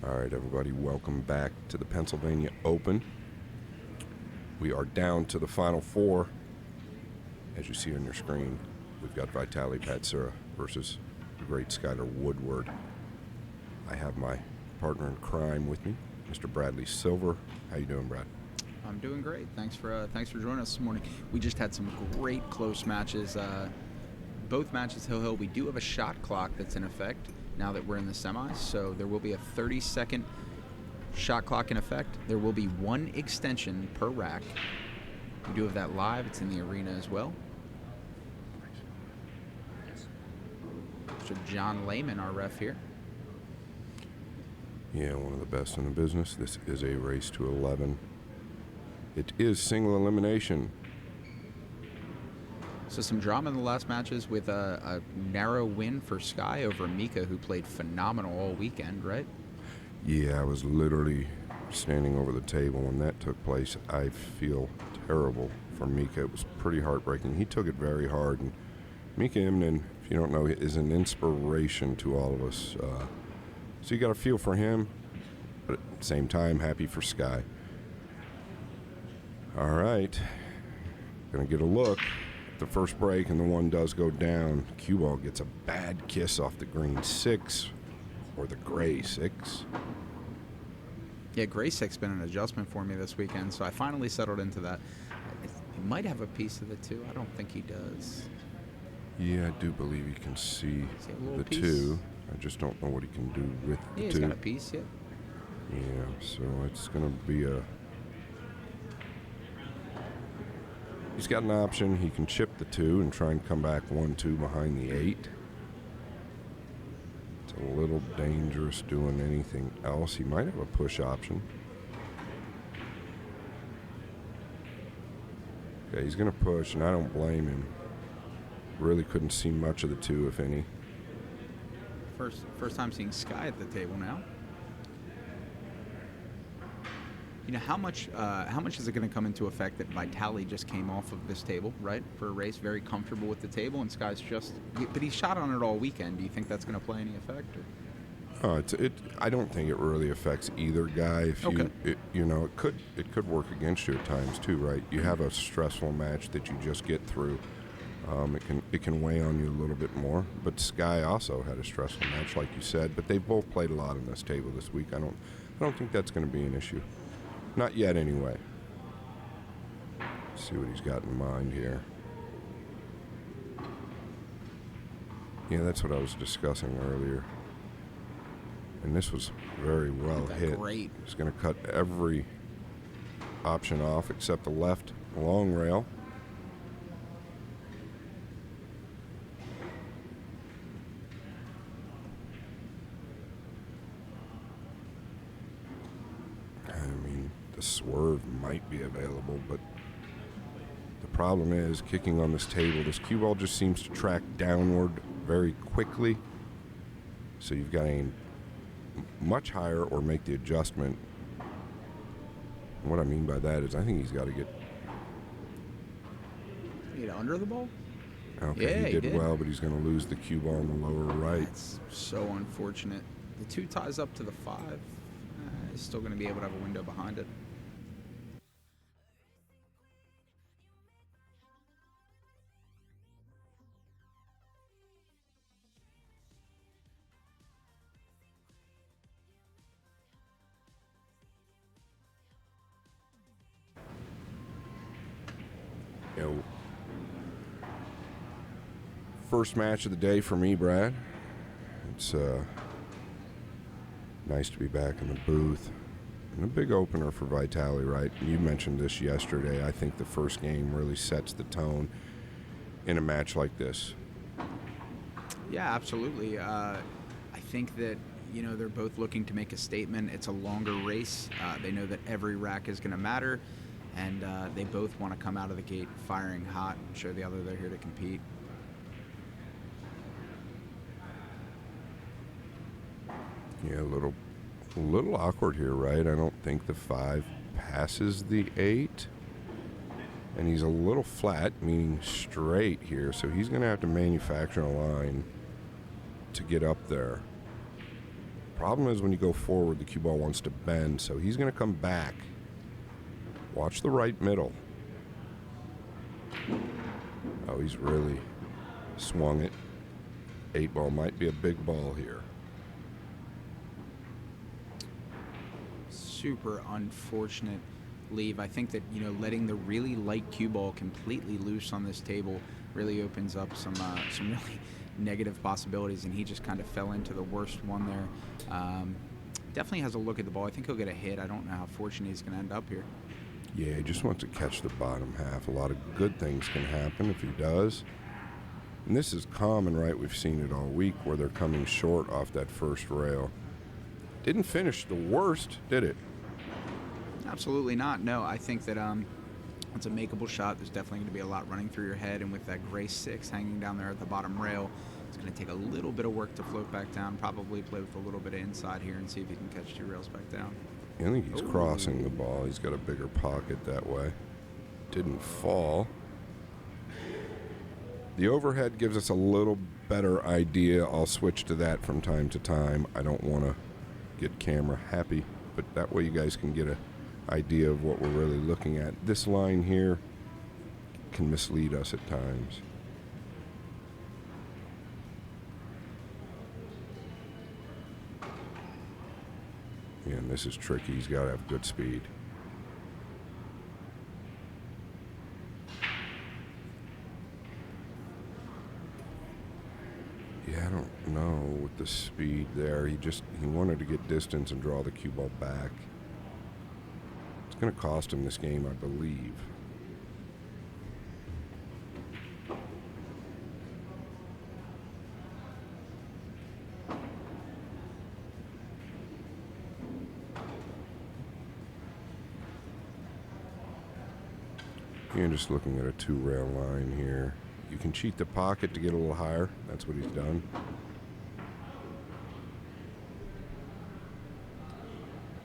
All right, everybody, welcome back to the Pennsylvania Open. We are down to the final four. As you see on your screen, we've got Vitaliy Patsura versus the great Skyler Woodward. I have my partner in crime with me, Mr. Bradley Silver. How you doing, Brad? I'm doing great. Thanks for joining us this morning. We just had some great close matches. Both matches hill. We do have a shot clock that's in effect now that we're in the semis, so there will be a 30-second shot clock in effect. There will be one extension per rack. We do have that live. It's in the arena as well. So John Lehman, our ref here. Yeah, one of the best in the business. This is a race to 11. It is single elimination. So some drama in the last matches with a narrow win for Sky over Mika, who played phenomenal all weekend, right? Yeah, I was literally standing over the table when that took place. I feel terrible for Mika. It was pretty heartbreaking. He took it very hard. And Mika Immonen, if you don't know, is an inspiration to all of us. So you got to feel for him, but at the same time, happy for Sky. All right, gonna get a look at the first break, and the one does go down. Cue ball gets a bad kiss off the green 6, or the gray 6. Yeah, gray 6 been an adjustment for me this weekend, so I finally settled into that. He might have a piece of it too. I don't think he does. Yeah, I do believe he can see the piece? 2. I just don't know what he can do with the 2. He's got a piece, yeah. Yeah, so it's gonna be a... He's got an option. He can chip the 2 and try and come back 1-2 behind the 8. It's a little dangerous doing anything else. He might have a push option. Okay, he's going to push, and I don't blame him. Really couldn't see much of the 2, if any. First time seeing Sky at the table now. You know, how much is it going to come into effect that Vitaliy just came off of this table, right, for a race, very comfortable with the table, and Sky's but he shot on it all weekend. Do you think that's going to play any effect? I don't think it really affects either guy. If okay. It could work against you at times too, right? You have a stressful match that you just get through. It can weigh on you a little bit more. But Sky also had a stressful match, like you said. But they both played a lot on this table this week. I don't think that's going to be an issue. Not yet, anyway. Let's see what he's got in mind here. Yeah, that's what I was discussing earlier. And this was very well hit. Great. He's going to cut every option off except the left long rail. Swerve might be available, but the problem is kicking on this table. This cue ball just seems to track downward very quickly, so you've got to aim much higher or make the adjustment. And what I mean by that is I think he's got to get under the ball. Okay, yeah, he did well, but he's going to lose the cue ball in the lower right. That's so unfortunate. The 2 ties up to the 5. He's still going to be able to have a window behind it. First match of the day for me, Brad. It's nice to be back in the booth. And a big opener for Vitaliy, right? You mentioned this yesterday. I think the first game really sets the tone in a match like this. Yeah, absolutely. I think that, they're both looking to make a statement. It's a longer race. They know that every rack is going to matter. And they both want to come out of the gate firing hot and show the other they're here to compete. Yeah, a little awkward here, right? I don't think the 5 passes the 8. And he's a little flat, meaning straight here. So he's going to have to manufacture a line to get up there. Problem is when you go forward, the cue ball wants to bend, so he's going to come back. Watch the right middle. Oh, he's really swung it. 8 ball might be a big ball here. Super unfortunate leave. I think that, letting the really light cue ball completely loose on this table really opens up some really negative possibilities, and he just kind of fell into the worst one there. Definitely has a look at the ball. I think he'll get a hit. I don't know how fortunate he's going to end up here. Yeah, he just wants to catch the bottom half. A lot of good things can happen if he does. And this is common, right? We've seen it all week where they're coming short off that first rail. Didn't finish the worst, did it? Absolutely not. No, I think that it's a makeable shot. There's definitely going to be a lot running through your head, and with that gray 6 hanging down there at the bottom rail, it's going to take a little bit of work to float back down. Probably play with a little bit of inside here and see if you can catch 2 rails back down. I think he's crossing the ball. He's got a bigger pocket that way. Didn't fall. The overhead gives us a little better idea. I'll switch to that from time to time. I don't want to get camera happy, but that way you guys can get an idea of what we're really looking at. This line here can mislead us at times. Yeah, and this is tricky. He's got to have good speed. Yeah, I don't know with the speed there. He wanted to get distance and draw the cue ball back. It's going to cost him this game, I believe. You're just looking at a 2-rail line here. You can cheat the pocket to get a little higher. That's what he's done.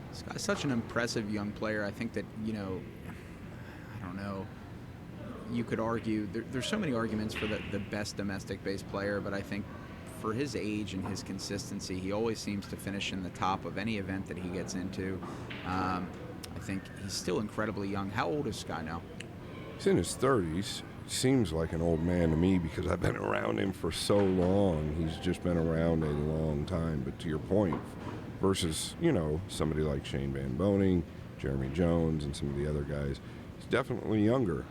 This guy's such an impressive young player. I think that, I don't know. You could argue, there's so many arguments for the best domestic-based player, but I think for his age and his consistency, he always seems to finish in the top of any event that he gets into. I think he's still incredibly young. How old is Sky now? He's in his 30s. Seems like an old man to me because I've been around him for so long. He's just been around a long time. But to your point, versus, somebody like Shane Van Boning, Jeremy Jones, and some of the other guys, he's definitely younger.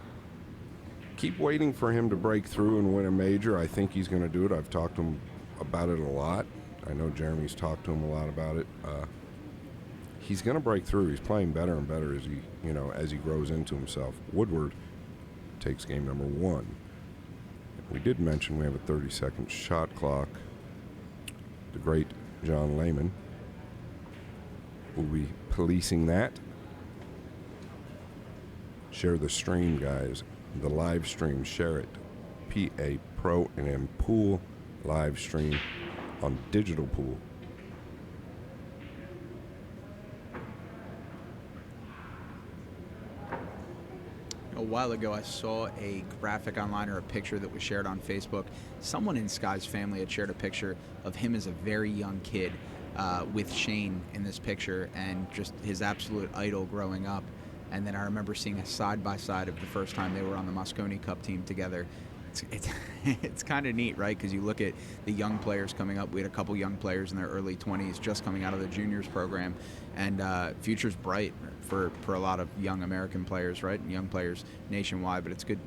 Keep waiting for him to break through and win a major. I think he's going to do it. I've talked to him about it a lot. I know Jeremy's talked to him a lot about it. He's going to break through. He's playing better and better as he grows into himself. Woodward takes game number 1. We did mention we have a 30-second shot clock. The great John Lehman will be policing that. Share the stream, guys. The live stream, share it. PA Pro and M Pool live stream on Digital Pool. A while ago, I saw a graphic online or a picture that was shared on Facebook. Someone in Sky's family had shared a picture of him as a very young kid with Shane in this picture and just his absolute idol growing up. And then I remember seeing a side-by-side of the first time they were on the Mosconi Cup team together. It's kind of neat, right? Because you look at the young players coming up. We had a couple young players in their early 20s just coming out of the juniors program. And future's bright for a lot of young American players, right? And young players nationwide. But it's good.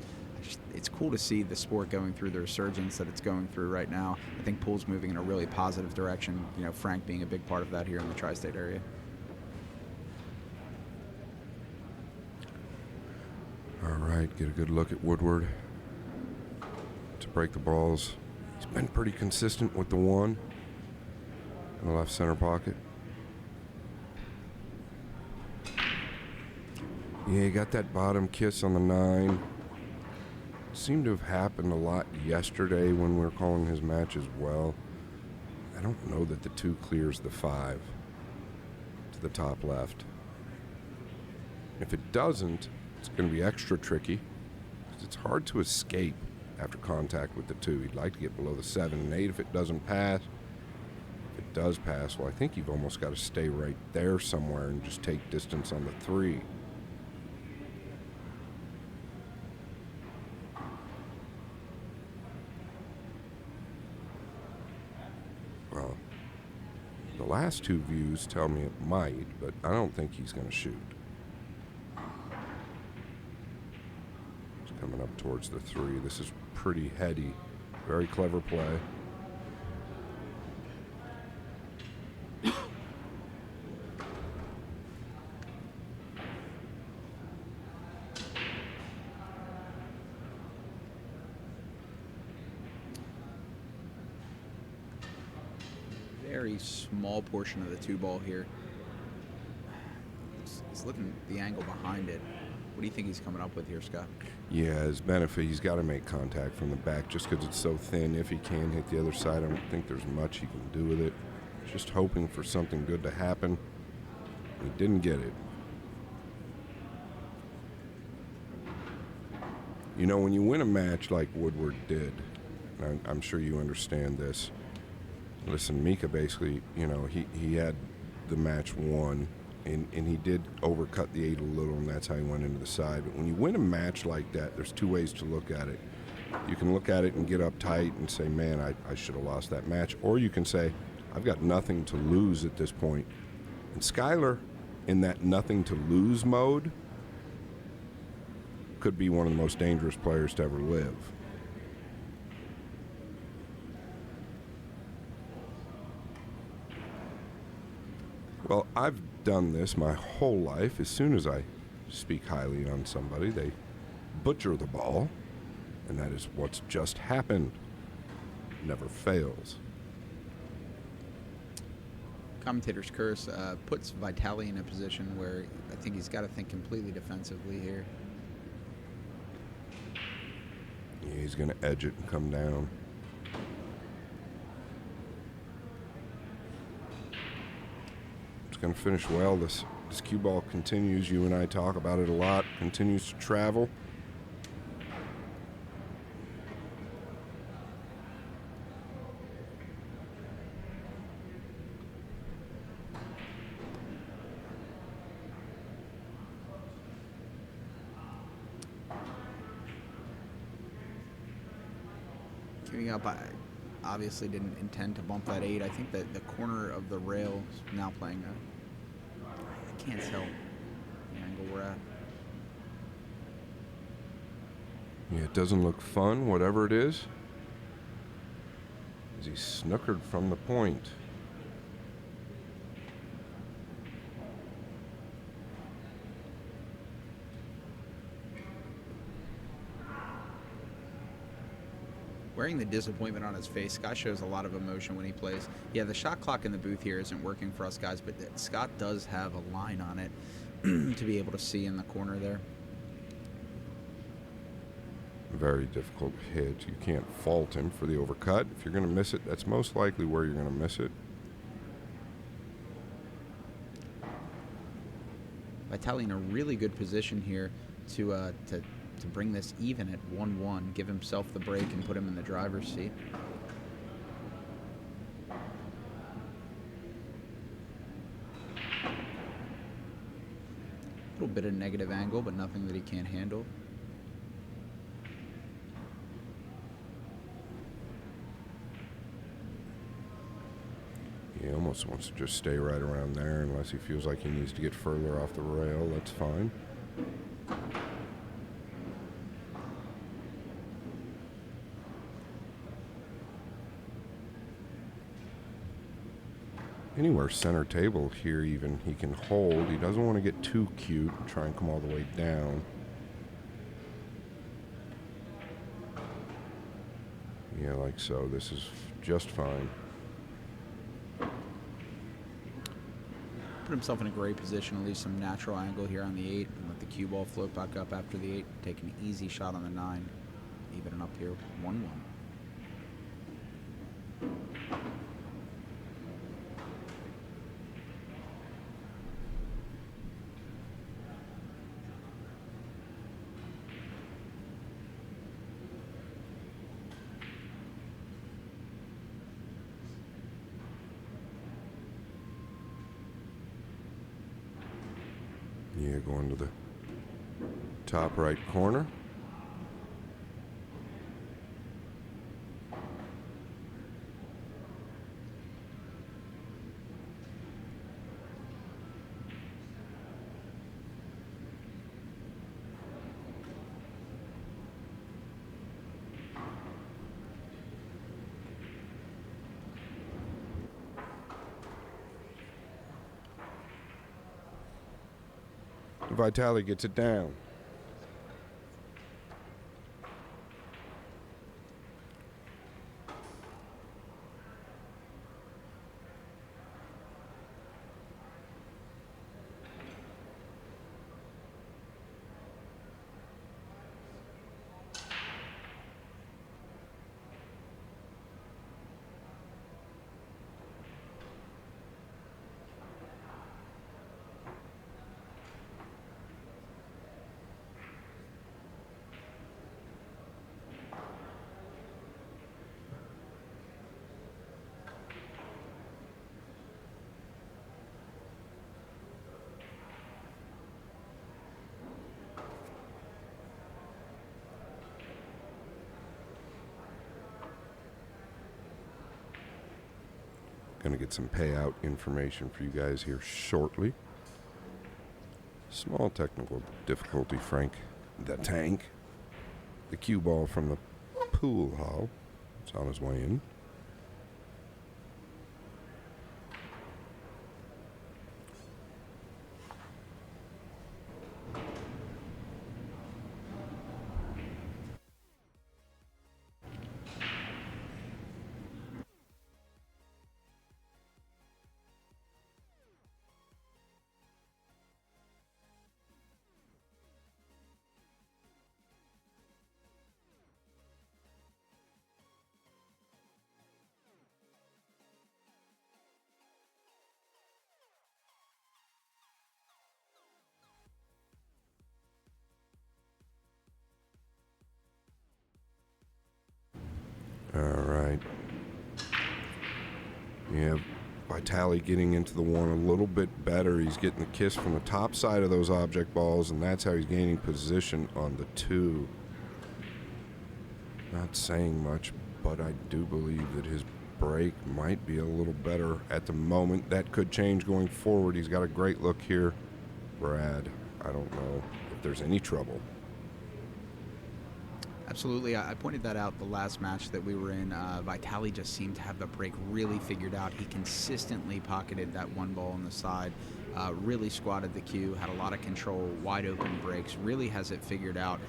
It's cool to see the sport going through the resurgence that it's going through right now. I think pool's moving in a really positive direction. Frank being a big part of that here in the tri-state area. All right, get a good look at Woodward to break the balls. He's been pretty consistent with the 1 in the left center pocket. Yeah, he got that bottom kiss on the 9. Seemed to have happened a lot yesterday when we were calling his match as well. I don't know that the 2 clears the 5 to the top left. If it doesn't, it's going to be extra tricky. It's hard to escape after contact with the 2. He'd like to get below the 7 and 8 if it doesn't pass. If it does pass, well, I think you've almost got to stay right there somewhere and just take distance on the 3. Well, the last 2 views tell me it might, but I don't think he's going to shoot. It's coming up towards the 3. This is pretty heady. Very clever play. Very small portion of the 2-ball here. He's looking at the angle behind it. What do you think he's coming up with here, Scott? Yeah, his benefit, he's got to make contact from the back just because it's so thin. If he can hit the other side, I don't think there's much he can do with it. Just hoping for something good to happen. He didn't get it. You know, when you win a match like Woodward did, and I'm sure you understand this. Listen, Mika basically, you know, he had the match won, and he did overcut the 8 a little, and that's how he went into the side. But when you win a match like that, there's 2 ways to look at it. You can look at it and get uptight and say, man, I should have lost that match. Or you can say, I've got nothing to lose at this point. And Skyler, in that nothing to lose mode, could be one of the most dangerous players to ever live. Well, I've done this my whole life. As soon as I speak highly on somebody, they butcher the ball, and that is what's just happened. Never fails. Commentator's curse puts Vitaliy in a position where I think he's got to think completely defensively here. Yeah, he's going to edge it and come down. Going to finish well. This cue ball continues. You and I talk about it a lot. Continues to travel. Queuing up, I obviously didn't intend to bump that 8. I think that the corner of the rail is now playing I can't tell the angle we're at. Yeah, it doesn't look fun, whatever it is. As he snookered from the point. Wearing the disappointment on his face, Scott shows a lot of emotion when he plays. Yeah, the shot clock in the booth here isn't working for us guys, but Scott does have a line on it to be able to see in the corner there. Very difficult hit. You can't fault him for the overcut. If you're going to miss it, that's most likely where you're going to miss it. Vitaliy in a really good position here to bring this even at 1-1, give himself the break and put him in the driver's seat. A little bit of negative angle, but nothing that he can't handle. He almost wants to just stay right around there unless he feels like he needs to get further off the rail. That's fine. Anywhere center table here even he can hold. He doesn't want to get too cute and try and come all the way down. Yeah, like so. This is just fine. Put himself in a great position, at least some natural angle here on the 8, and let the cue ball float back up after the 8. Take an easy shot on the 9. Even it up here, 1-1. Pennsylvania going to the top right corner. Vitaliy gets it down. Going to get some payout information for you guys here shortly. Small technical difficulty, Frank the Tank. The cue ball from the pool hall. It's on his way in. All right. Yeah, Vitaliy getting into the one a little bit better. He's getting the kiss from the top side of those object balls, and that's how he's gaining position on the two. Not saying much, but I do believe that his break might be a little better at the moment. That could change going forward. He's got a great look here. Brad, I don't know if there's any trouble. Absolutely. I pointed that out the last match that we were in. Vitaliy just seemed to have the break really figured out. He consistently pocketed that one ball on the side, really squatted the cue, had a lot of control, wide open breaks, really has it figured out.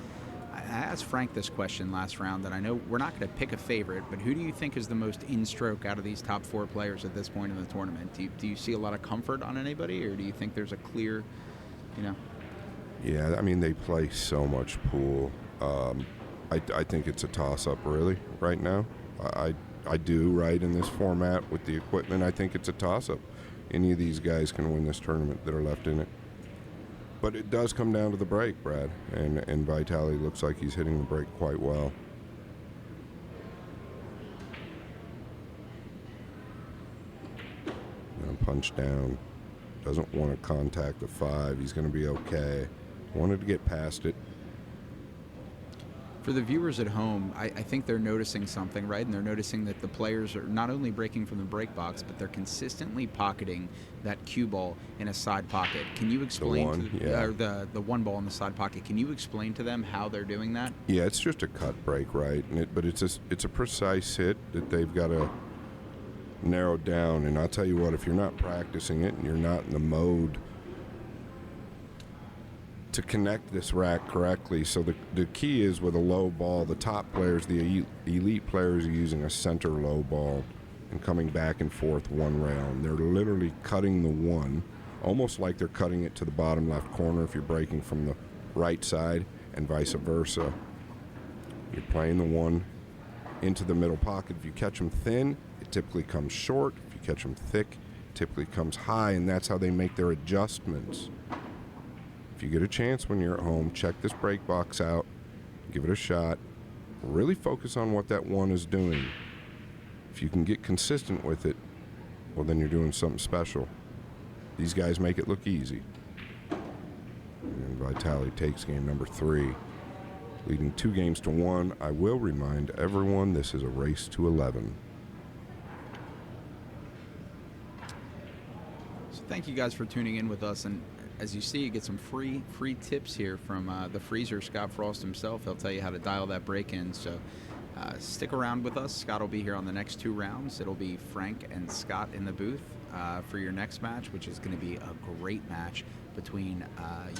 I asked Frank this question last round, and I know we're not going to pick a favorite, but who do you think is the most in-stroke out of these top four players at this point in the tournament? Do you see a lot of comfort on anybody, or do you think there's a clear, Yeah, I mean, they play so much pool. I think it's a toss-up, really, right now. I do, right, in this format with the equipment. I think it's a toss-up. Any of these guys can win this tournament that are left in it. But it does come down to the break, Brad, and Vitaliy looks like he's hitting the break quite well. Gonna punch down. Doesn't want to contact the 5. He's going to be okay. Wanted to get past it. For the viewers at home, I think they're noticing something, right? And they're noticing that the players are not only breaking from the break box, but they're consistently pocketing that cue ball in a side pocket. Can you explain the one ball in the side pocket? Can you explain to them how they're doing that? Yeah, it's just a cut break, right? But it's a precise hit that they've got to narrow down. And I'll tell you what, if you're not practicing it and you're not in the mode to connect this rack correctly. So the key is with a low ball, the top players, the elite players are using a center low ball and coming back and forth one round. They're literally cutting the one, almost like they're cutting it to the bottom left corner if you're breaking from the right side, and vice versa. You're playing the one into the middle pocket. If you catch them thin, it typically comes short. If you catch them thick, it typically comes high, and that's how they make their adjustments. If you get a chance when you're at home, check this break box out, give it a shot, really focus on what that one is doing. If you can get consistent with it, well, then you're doing something special. These guys make it look easy. And Vitaliy takes game number 3, leading 2 games to 1. I will remind everyone this is a race to 11. So thank you guys for tuning in with us. And as you see, you get some free tips here from the freezer, Scott Frost himself. He'll tell you how to dial that break in. So stick around with us. Scott will be here on the next 2 rounds. It'll be Frank and Scott in the booth for your next match, which is going to be a great match between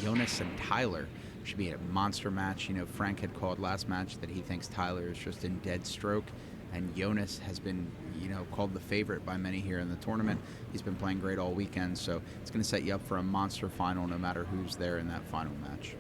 Jonas and Tyler. Should be a monster match. You know, Frank had called last match that he thinks Tyler is just in dead stroke, and Jonas has been, you know, called the favorite by many here in the tournament. He's been playing great all weekend, so it's going to set you up for a monster final no matter who's there in that final match.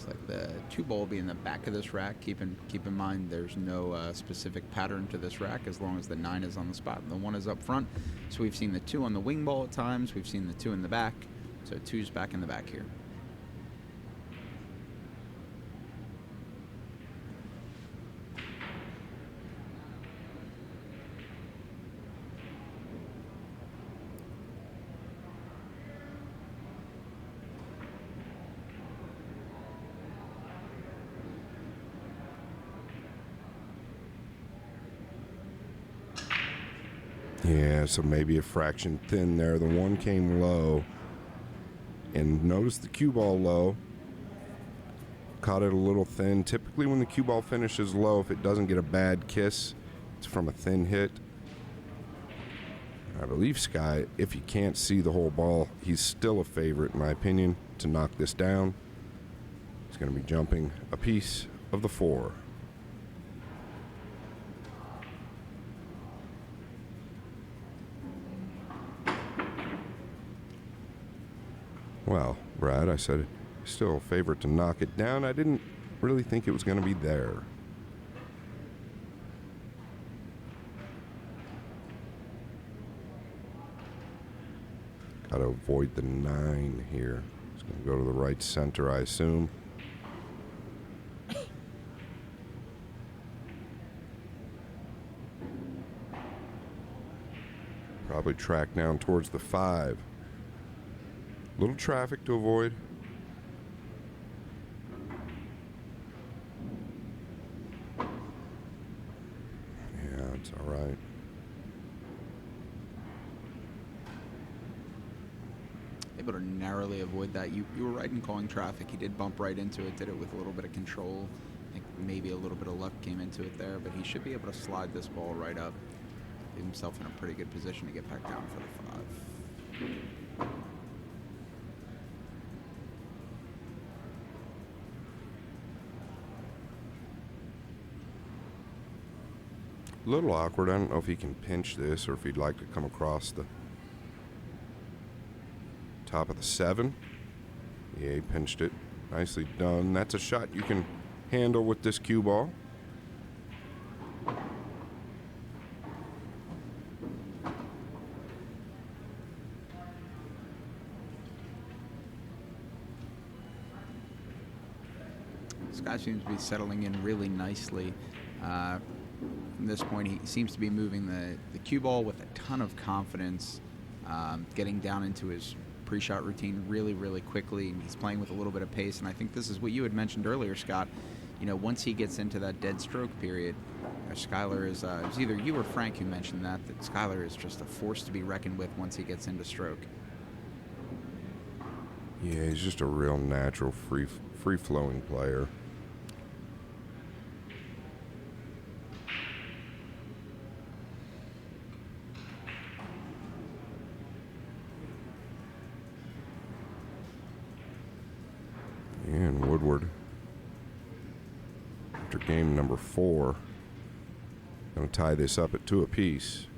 Like the 2-ball will be in the back of this rack. Keep in mind there's no specific pattern to this rack as long as the 9 is on the spot and the 1 is up front. So we've seen the 2 on the wing ball at times. We've seen the 2 in the back. So 2's back in the back here. Yeah, so maybe a fraction thin there. The 1 came low. And notice the cue ball low. Caught it a little thin. Typically when the cue ball finishes low, if it doesn't get a bad kiss, it's from a thin hit. I believe Sky, if you can't see the whole ball, he's still a favorite, in my opinion, to knock this down. He's going to be jumping a piece of the 4. Well, Brad, I said still a favorite to knock it down. I didn't really think it was going to be there. Got to avoid the 9 here. It's going to go to the right center, I assume. Probably track down towards the 5. Little traffic to avoid. Yeah, it's all right. Able to narrowly avoid that. You were right in calling traffic. He did bump right into it, did it with a little bit of control. I think maybe a little bit of luck came into it there, but he should be able to slide this ball right up. Get himself in a pretty good position to get back down for the 5. A little awkward. I don't know if he can pinch this or if he'd like to come across the top of the 7. Yeah, he pinched it. Nicely done. That's a shot you can handle with this cue ball. This guy seems to be settling in really nicely. From this point, he seems to be moving the cue ball with a ton of confidence, getting down into his pre-shot routine really, really quickly, and he's playing with a little bit of pace. And I think this is what you had mentioned earlier, Scott. You know, once he gets into that dead stroke period, Skyler is, it was either you or Frank who mentioned that Skyler is just a force to be reckoned with once he gets into stroke. Yeah, he's just a real natural, free-flowing player. And Woodward, after game number 4, going to tie this up at 2 apiece.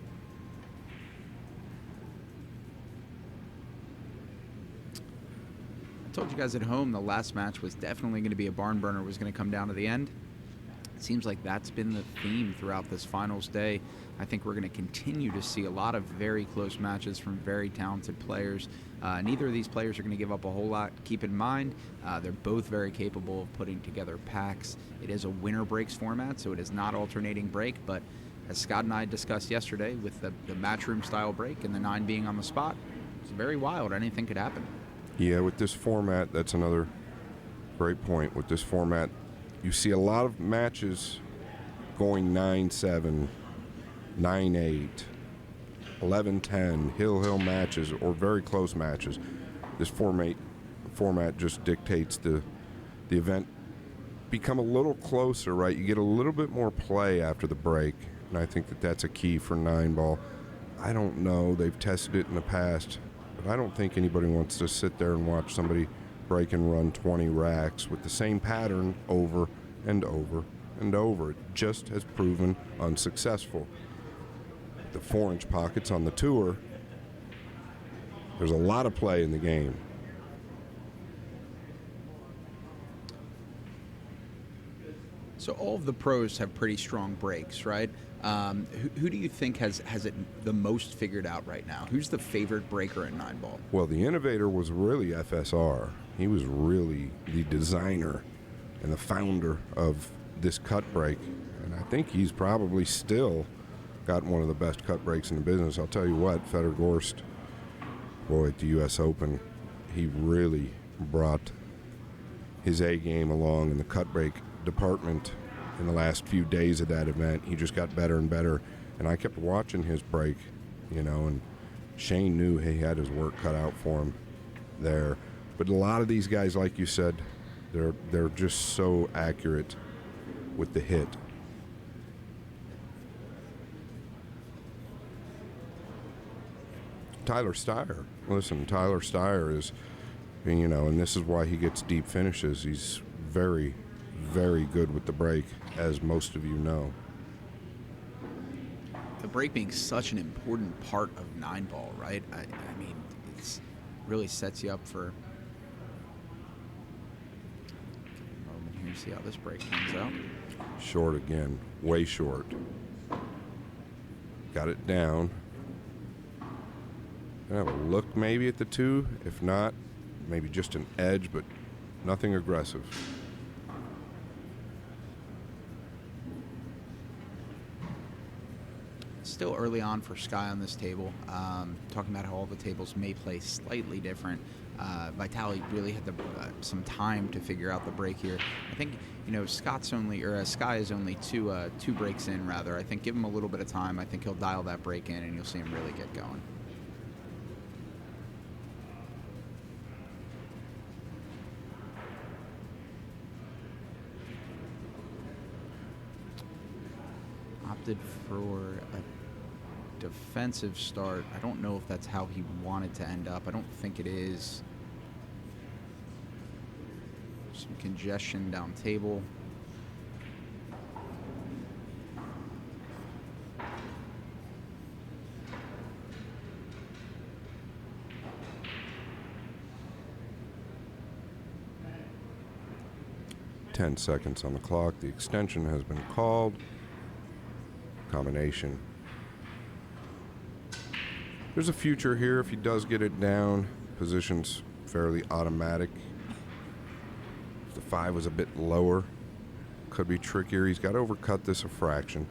I told you guys at home the last match was definitely going to be a barn burner, was going to come down to the end. It seems like that's been the theme throughout this finals day. I think we're going to continue to see a lot of very close matches from very talented players. Neither of these players are going to give up a whole lot. Keep in mind, they're both very capable of putting together packs. It is a winner breaks format, so it is not alternating break, but as Scott and I discussed yesterday, with the matchroom style break and the 9 being on the spot, it's very wild. Anything could happen. Yeah, with this format, that's another great point. With this format, you see a lot of matches going 9-7, 9-8, 11-10, hill matches, or very close matches. This format just dictates the event become a little closer, right? You get a little bit more play after the break, and I think that that's a key for 9-ball. I don't know. They've tested it in the past, but I don't think anybody wants to sit there and watch somebody break and run 20 racks with the same pattern over and over and over. It just has proven unsuccessful. The 4-inch pockets on the tour, there's a lot of play in the game. So all of the pros have pretty strong breaks, right? Who do you think has it the most figured out right now? Who's the favorite breaker in 9-ball? Well, the innovator was really FSR. He was really the designer and the founder of this cut break. And I think he's probably still got one of the best cut breaks in the business. I'll tell you what, Fedor Gorst, boy, at the U.S. Open, he really brought his A game along in the cut break department in the last few days of that event. He just got better and better. And I kept watching his break, and Shane knew he had his work cut out for him there. But a lot of these guys, like you said, they're just so accurate with the hit. Tyler Steyer. Listen, Tyler Steyer is, and this is why he gets deep finishes. He's very, very good with the break, as most of you know. The break being such an important part of 9-ball, right? I mean, it's really sets you up for a moment here to see how this break comes out. Short again, way short. Got it down. Gonna have a look maybe at the 2. If not, maybe just an edge, but nothing aggressive. Still early on for Sky on this table. Talking about how all the tables may play slightly different. Vitaliy really had some time to figure out the break here. I think Sky is only two breaks in rather. I think give him a little bit of time. I think he'll dial that break in, and you'll see him really get going. Opted for a defensive start. I don't know if that's how he wanted to end up. I don't think it is. Some congestion down table. Ten seconds on the clock. The extension has been called. Combination. There's a future here if he does get it down. Position's fairly automatic. If the 5 was a bit lower, could be trickier. He's got to overcut this a fraction.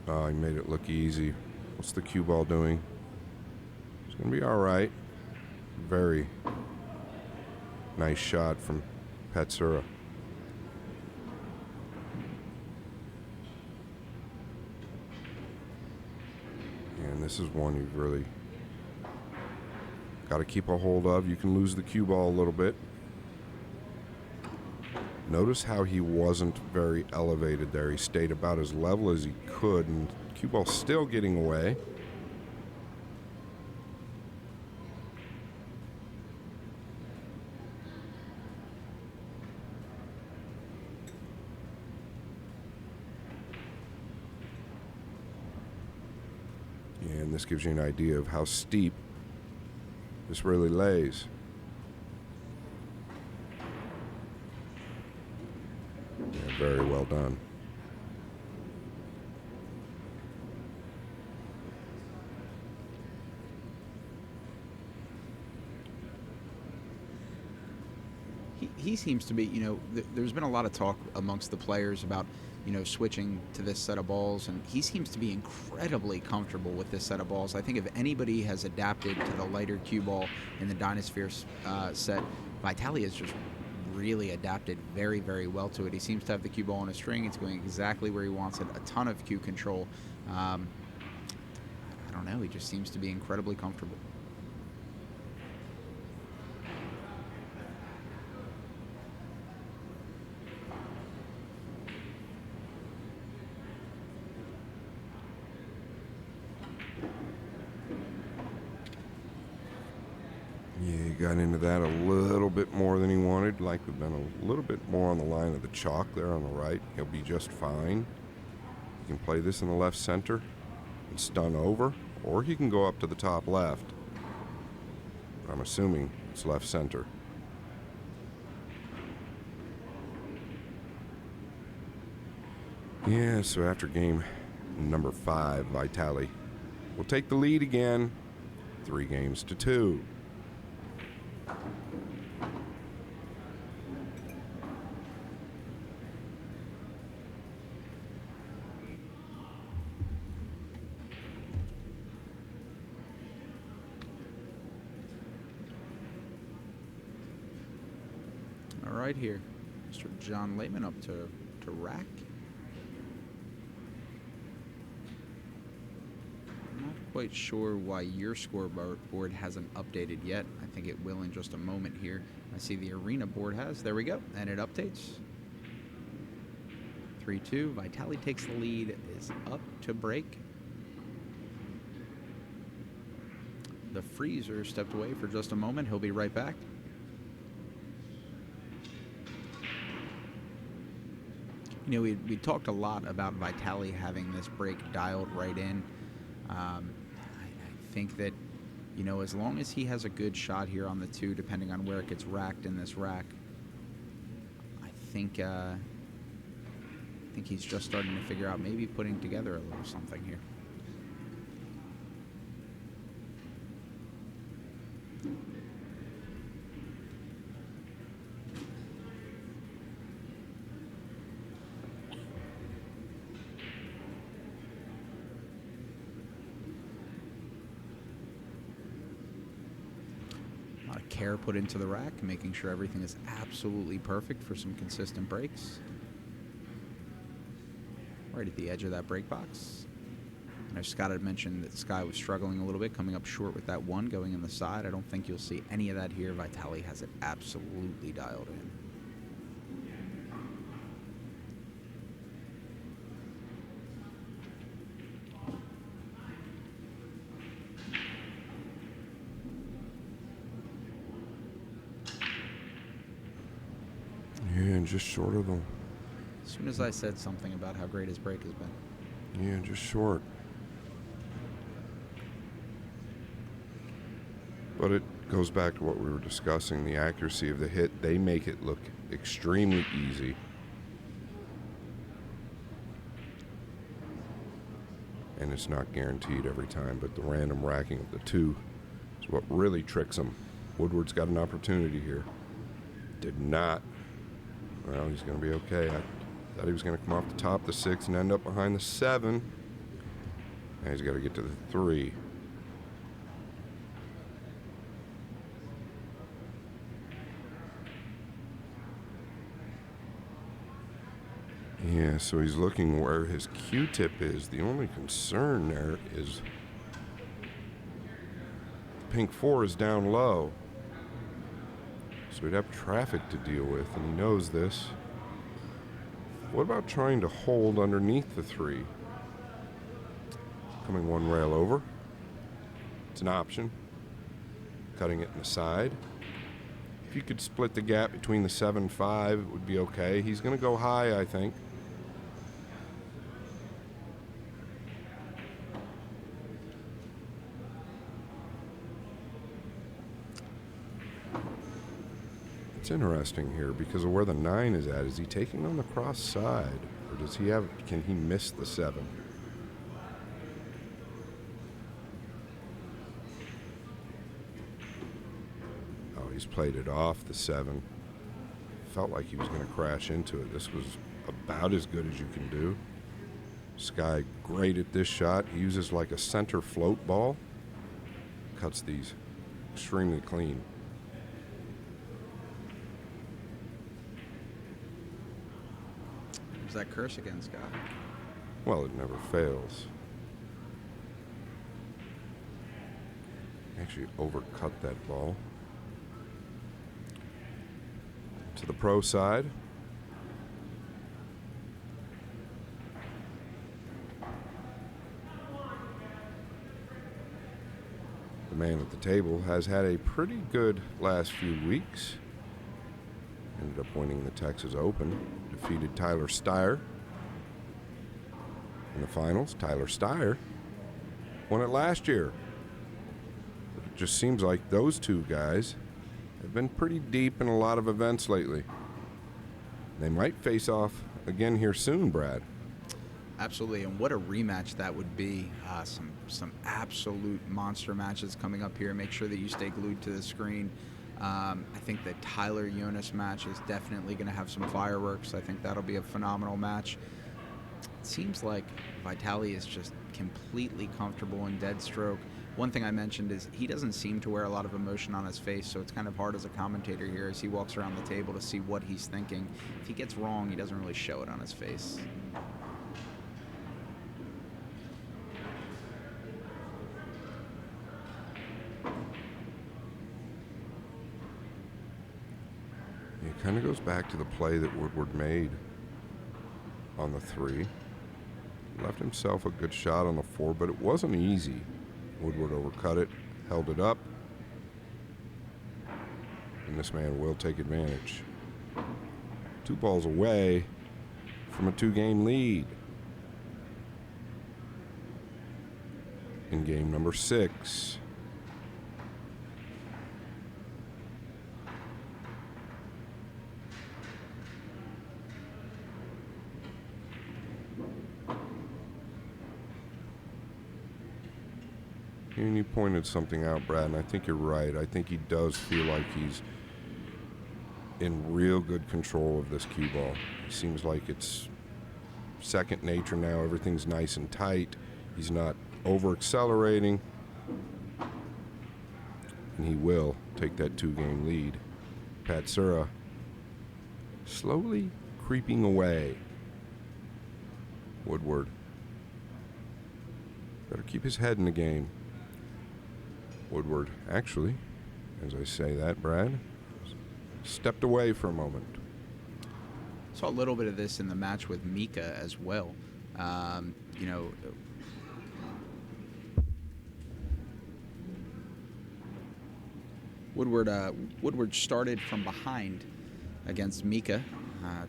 Oh, he made it look easy. What's the cue ball doing? It's going to be all right. Very nice shot from Patsura. And this is one you've really got to keep a hold of. You can lose the cue ball a little bit. Notice how he wasn't very elevated there. He stayed about as level as he could, and cue ball still getting away. And this gives you an idea of how steep this really lays. Very well done. He seems to be, there's been a lot of talk amongst the players about, switching to this set of balls, and he seems to be incredibly comfortable with this set of balls. I think if anybody has adapted to the lighter cue ball in the Dynasphere set, Vitaliy has just really adapted very, very well to it. He seems to have the cue ball on a string. It's going exactly where he wants it. A ton of cue control. I don't know. He just seems to be incredibly comfortable. Got into that a little bit more than he wanted. Like to have been a little bit more on the line of the chalk there on the right. He'll be just fine. He can play this in the left center and stun over, or he can go up to the top left. But I'm assuming it's left center. Yeah, so after game number 5, Vitaliy will take the lead again, 3-2. Right here, Mr. John Lehman up to rack. I'm not quite sure why your scoreboard hasn't updated yet. I think it will in just a moment here. I see the arena board has. There we go, and it updates. 3-2. Vitaliy takes the lead. Is up to break. The freezer stepped away for just a moment. He'll be right back. We talked a lot about Vitaliy having this break dialed right in. I think that, as long as he has a good shot here on the 2, depending on where it gets racked in this rack, I think he's just starting to figure out maybe putting together a little something here. Care put into the rack, making sure everything is absolutely perfect for some consistent breaks. Right at the edge of that break box. I know Scott had mentioned that Sky was struggling a little bit, coming up short with that 1 going in the side. I don't think you'll see any of that here. Vitaliy has it absolutely dialed in. Yeah, just short of them. As soon as I said something about how great his break has been. Yeah, just short. But it goes back to what we were discussing, the accuracy of the hit. They make it look extremely easy. And it's not guaranteed every time, but the random racking of the 2 is what really tricks them. Woodward's got an opportunity here. Did not. Well, he's going to be okay. I thought he was going to come off the top of the 6 and end up behind the 7. Now he's got to get to the 3. Yeah, so he's looking where his Q-tip is. The only concern there is the pink 4 is down low. So we'd have traffic to deal with, and he knows this. What about trying to hold underneath the 3? Coming 1 rail over. It's an option. Cutting it in the side. If you could split the gap between the 7-5, it would be okay. He's going to go high, I think. It's interesting here because of where the 9 is at. Is he taking on the cross side, or does he have? Can he miss the 7? Oh, he's played it off the 7. Felt like he was going to crash into it. This was about as good as you can do. Sky great at this shot. He uses like a center float ball. Cuts these extremely clean. What's that curse again, Scott? Well, it never fails. Actually overcut that ball. To the pro side. The man at the table has had a pretty good last few weeks. Ended up winning the Texas Open. Defeated Tyler Steyer in the finals. Tyler Steyer won it last year. It just seems like those two guys have been pretty deep in a lot of events lately. They might face off again here soon, Brad. Absolutely, and what a rematch that would be. Some absolute monster matches coming up here. Make sure that you stay glued to the screen. I think the Tyler Jonas match is definitely going to have some fireworks. I think that'll be a phenomenal match. It seems like Vitaliy is just completely comfortable in dead stroke. One thing I mentioned is he doesn't seem to wear a lot of emotion on his face, so it's kind of hard as a commentator here as he walks around the table to see what he's thinking. If he gets wrong, he doesn't really show it on his face. It kind of goes back to the play that Woodward made on the 3. Left himself a good shot on the 4, but it wasn't easy. Woodward overcut it, held it up, and this man will take advantage. 2 balls away from a 2-game lead in game number 6. And you pointed something out, Brad, and I think you're right. I think he does feel like he's in real good control of this cue ball. It seems like it's second nature now. Everything's nice and tight. He's not over-accelerating. And he will take that 2-game lead. Patsura slowly creeping away. Woodward better keep his head in the game. Woodward, actually, as I say that, Brad, stepped away for a moment. Saw a little bit of this in the match with Mika as well. Woodward started from behind against Mika.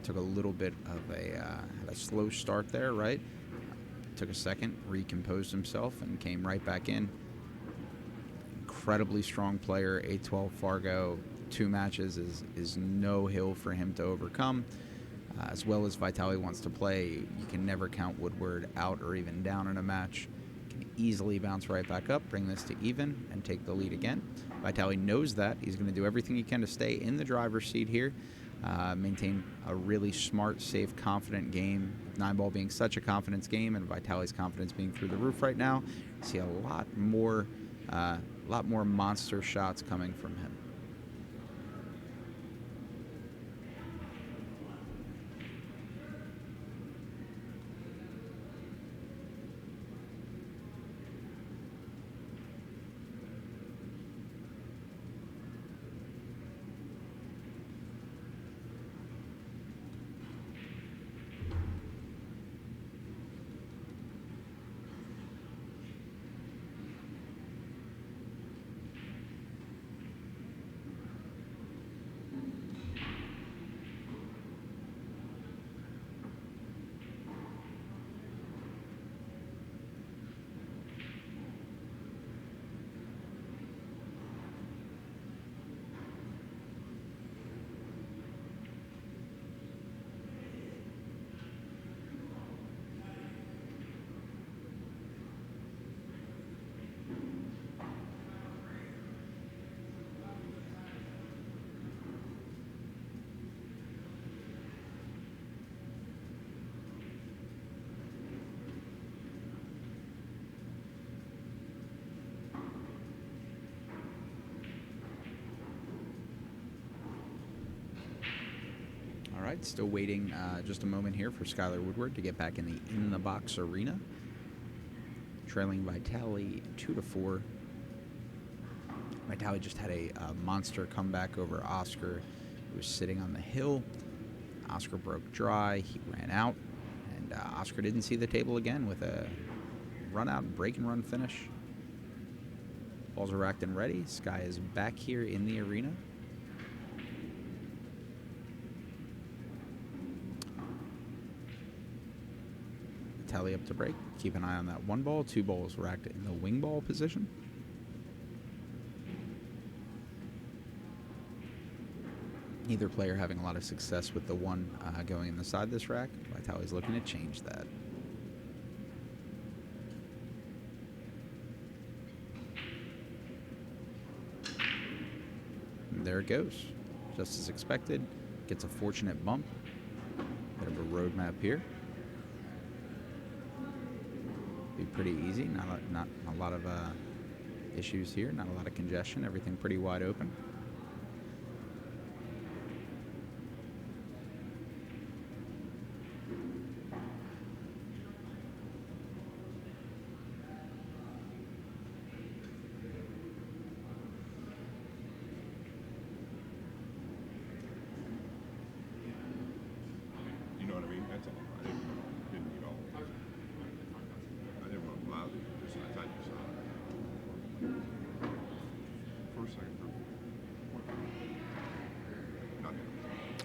Took a little bit of a slow start there, right? Took a second, recomposed himself, and came right back in. Incredibly strong player, 8-12 Fargo. 2 matches is no hill for him to overcome. As well as Vitaliy wants to play, you can never count Woodward out or even down in a match. Can easily bounce right back up, bring this to even, and take the lead again. Vitaliy knows that. He's going to do everything he can to stay in the driver's seat here. Maintain a really smart, safe, confident game. Nineball being such a confidence game, and Vitaliy's confidence being through the roof right now. You see a lot more monster shots coming from him. right, still waiting just a moment here for Skyler Woodward to get back in the box arena. Trailing Vitaliy 2-4. Vitaliy just had a monster comeback over Oscar, who was sitting on the hill. Oscar broke dry. He ran out, and Oscar didn't see the table again with a run out, break and run finish. Balls are racked and ready. Sky is back here in the arena. Vitaliy up to break. Keep an eye on that 1 ball. 2 balls racked in the wing ball position. Neither player having a lot of success with the 1 going in the side of this rack. Vitaliy's looking to change that. And there it goes. Just as expected. Gets a fortunate bump. Bit of a road map here. Be pretty easy. Not a lot of issues here. Not a lot of congestion. Everything pretty wide open.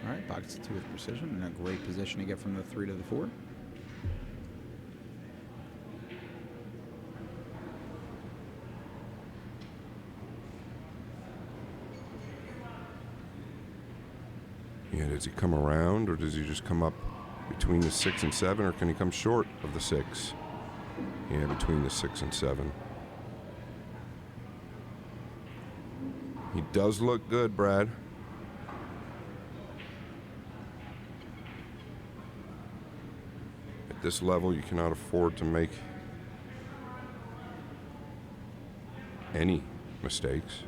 All right, pockets it 2 with precision, and a great position to get from the 3 to the 4. Yeah, does he come around, or does he just come up between the 6 and 7, or can he come short of the 6? Yeah, between the 6 and 7. He does look good, Brad. At this level, you cannot afford to make any mistakes.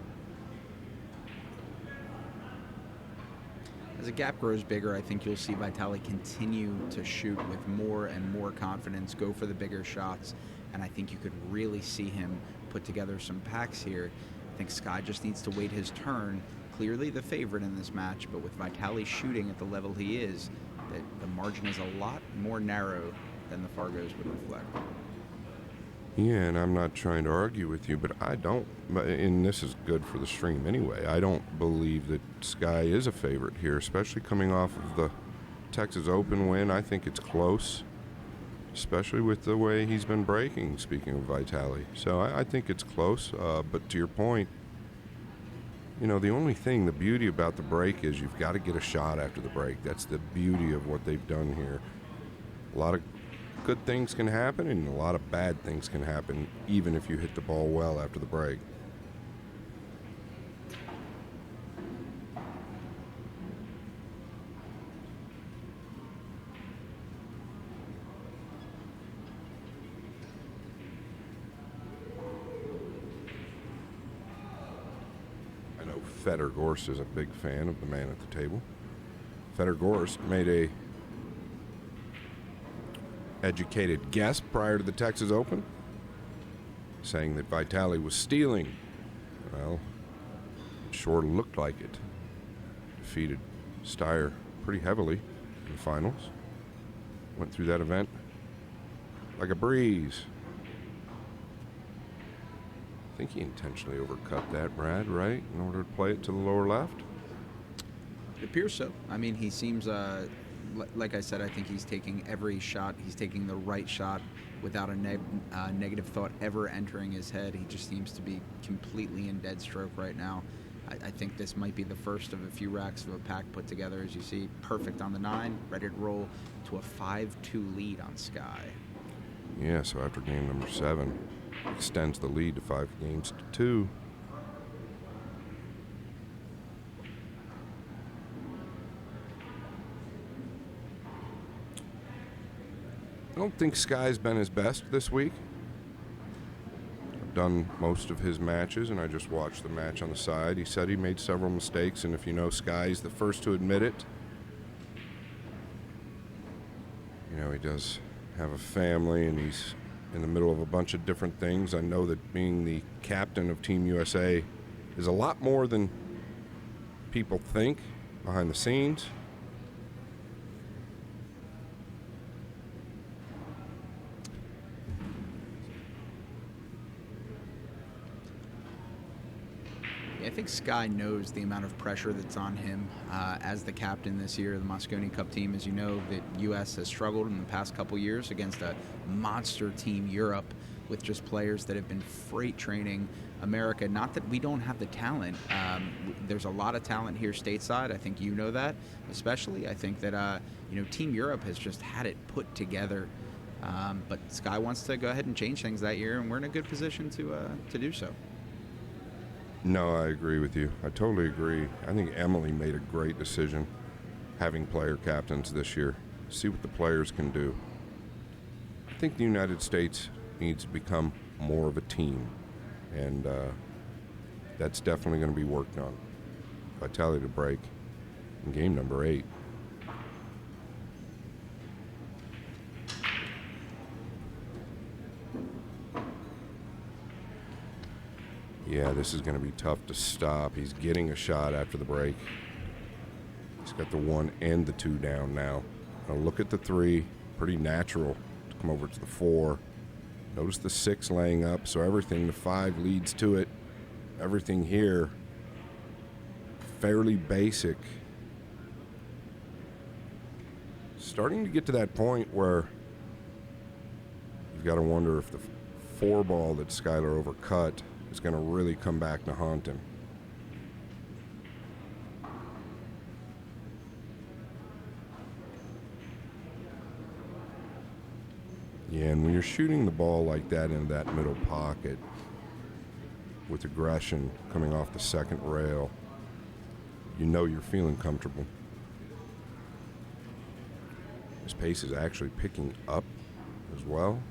As the gap grows bigger, I think you'll see Vitaliy continue to shoot with more and more confidence, go for the bigger shots, and I think you could really see him put together some packs here. I think Sky just needs to wait his turn. Clearly the favorite in this match, but with Vitaliy shooting at the level he is, the margin is a lot more narrow than the Fargos would reflect. Yeah, and I'm not trying to argue with you, but I don't, and this is good for the stream anyway, I don't believe that Sky is a favorite here, especially coming off of the Texas Open win. I think it's close, especially with the way he's been breaking, speaking of Vitaliy. So I think it's close, but to your point, you know, the only thing, the beauty about the break is you've got to get a shot after the break. That's the beauty of what they've done here. A lot of good things can happen, and a lot of bad things can happen, even if you hit the ball well after the break. I know Fedor Gorst is a big fan of the man at the table. Fedor Gorst made a educated guess prior to the Texas Open, saying that Vitaliy was stealing. Well, it sure looked like it. Defeated Steyer pretty heavily in the finals. Went through that event like a breeze. I think he intentionally overcut that, Brad, right, in order to play it to the lower left? It appears so. I mean, he seems, like I said, I think he's taking every shot. He's taking the right shot without a negative thought ever entering his head. He just seems to be completely in dead stroke right now. I think this might be the first of a few racks of a pack put together. As you see, perfect on the 9, ready to roll to a 5-2 lead on Sky. Yeah, so after game number 7, extends the lead to 5 games to 2. I don't think Sky's been his best this week. I've done most of his matches, and I just watched the match on the side. He said he made several mistakes, and if you know Sky, he's the first to admit it. You know, he does have a family, and he's in the middle of a bunch of different things. I know that being the captain of Team USA is a lot more than people think behind the scenes. I think Sky knows the amount of pressure that's on him as the captain this year of the Mosconi Cup team. As you know, the U.S. has struggled in the past couple years against a monster team Europe with just players that have been freight training America. Not that we don't have the talent. There's a lot of talent here stateside. I think you know that, especially. I think that Team Europe has just had it put together. But Sky wants to go ahead and change things that year, and we're in a good position to do so. No, I agree with you. I totally agree. I think Emily made a great decision having player captains this year. See what the players can do. I think the United States needs to become more of a team, and that's definitely going to be worked on. Vitaliy to break in game number 8. Yeah, this is going to be tough to stop. He's getting a shot after the break. He's got the 1 and the 2 down now. Now look at the 3. Pretty natural to come over to the 4. Notice the 6 laying up, so everything, the 5 leads to it. Everything here, fairly basic. Starting to get to that point where you've got to wonder if the 4 ball that Skyler overcut is going to really come back to haunt him. Yeah, and when you're shooting the ball like that in that middle pocket with aggression coming off the second rail, you know you're feeling comfortable. His pace is actually picking up as well.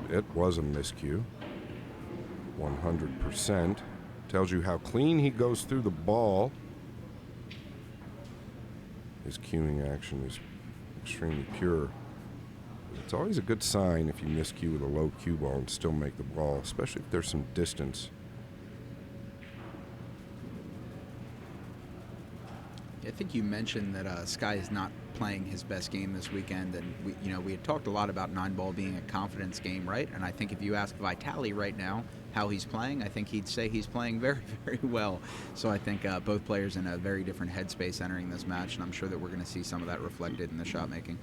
It was a miscue. 100%. Tells you how clean he goes through the ball. His cueing action is extremely pure. It's always a good sign if you miscue with a low cue ball and still make the ball, especially if there's some distance. I think you mentioned that Sky is not playing his best game this weekend, and we had talked a lot about 9-ball being a confidence game, right? And I think if you ask Vitaliy right now how he's playing, I think he'd say he's playing very, very well. So I think both players in a very different headspace entering this match, and I'm sure that we're going to see some of that reflected in the shot making.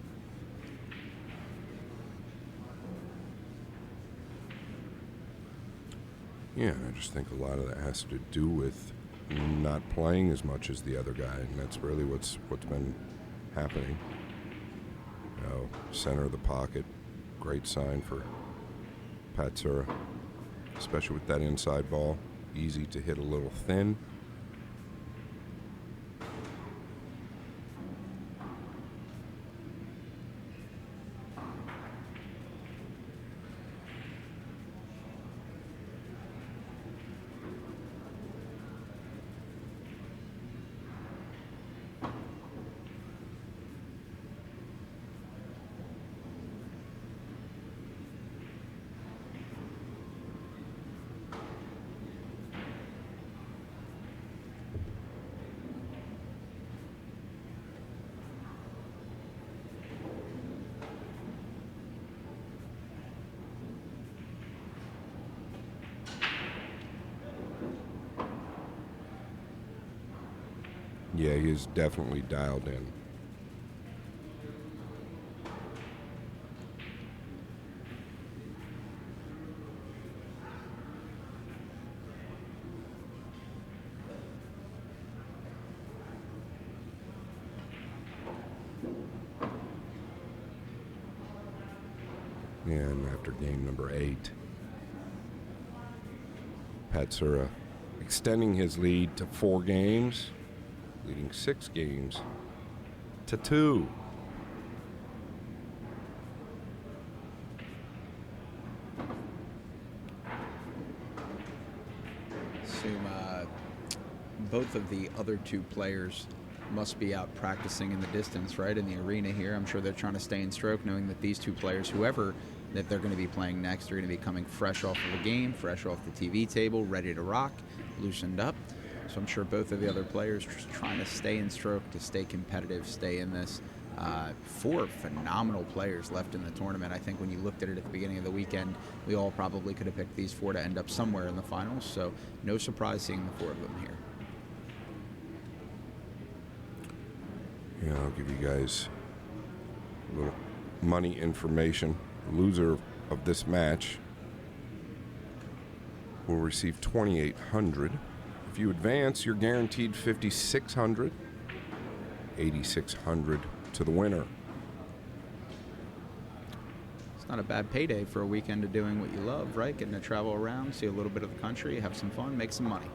Yeah, I just think a lot of that has to do with not playing as much as the other guy, and that's really what's been happening. Center of the pocket, great sign for Patsura, especially with that inside ball. Easy to hit a little thin. Yeah, he is definitely dialed in. And after game number 8, Patsura extending his lead to 4 games, leading 6 games to 2. assume both of the other two players must be out practicing in the distance, right, in the arena here. I'm sure they're trying to stay in stroke, knowing that these two players, whoever that they're going to be playing next, are going to be coming fresh off of the game, fresh off the TV table, ready to rock, loosened up. So I'm sure both of the other players just trying to stay in stroke, to stay competitive, stay in this. Four phenomenal players left in the tournament. I think when you looked at it at the beginning of the weekend, we all probably could have picked these four to end up somewhere in the finals. So no surprise seeing the four of them here. Yeah, I'll give you guys a little money information. The loser of this match will receive $2,800. If you advance, you're guaranteed $5,600, $8,600 to the winner. It's not a bad payday for a weekend of doing what you love, right? Getting to travel around, see a little bit of the country, have some fun, make some money.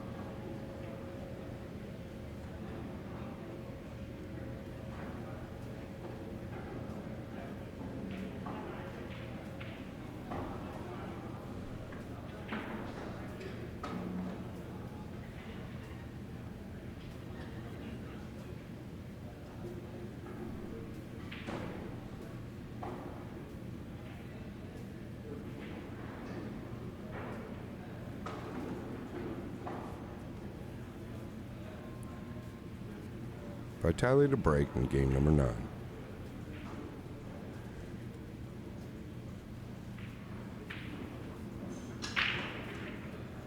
Vitaliy to break in game number 9.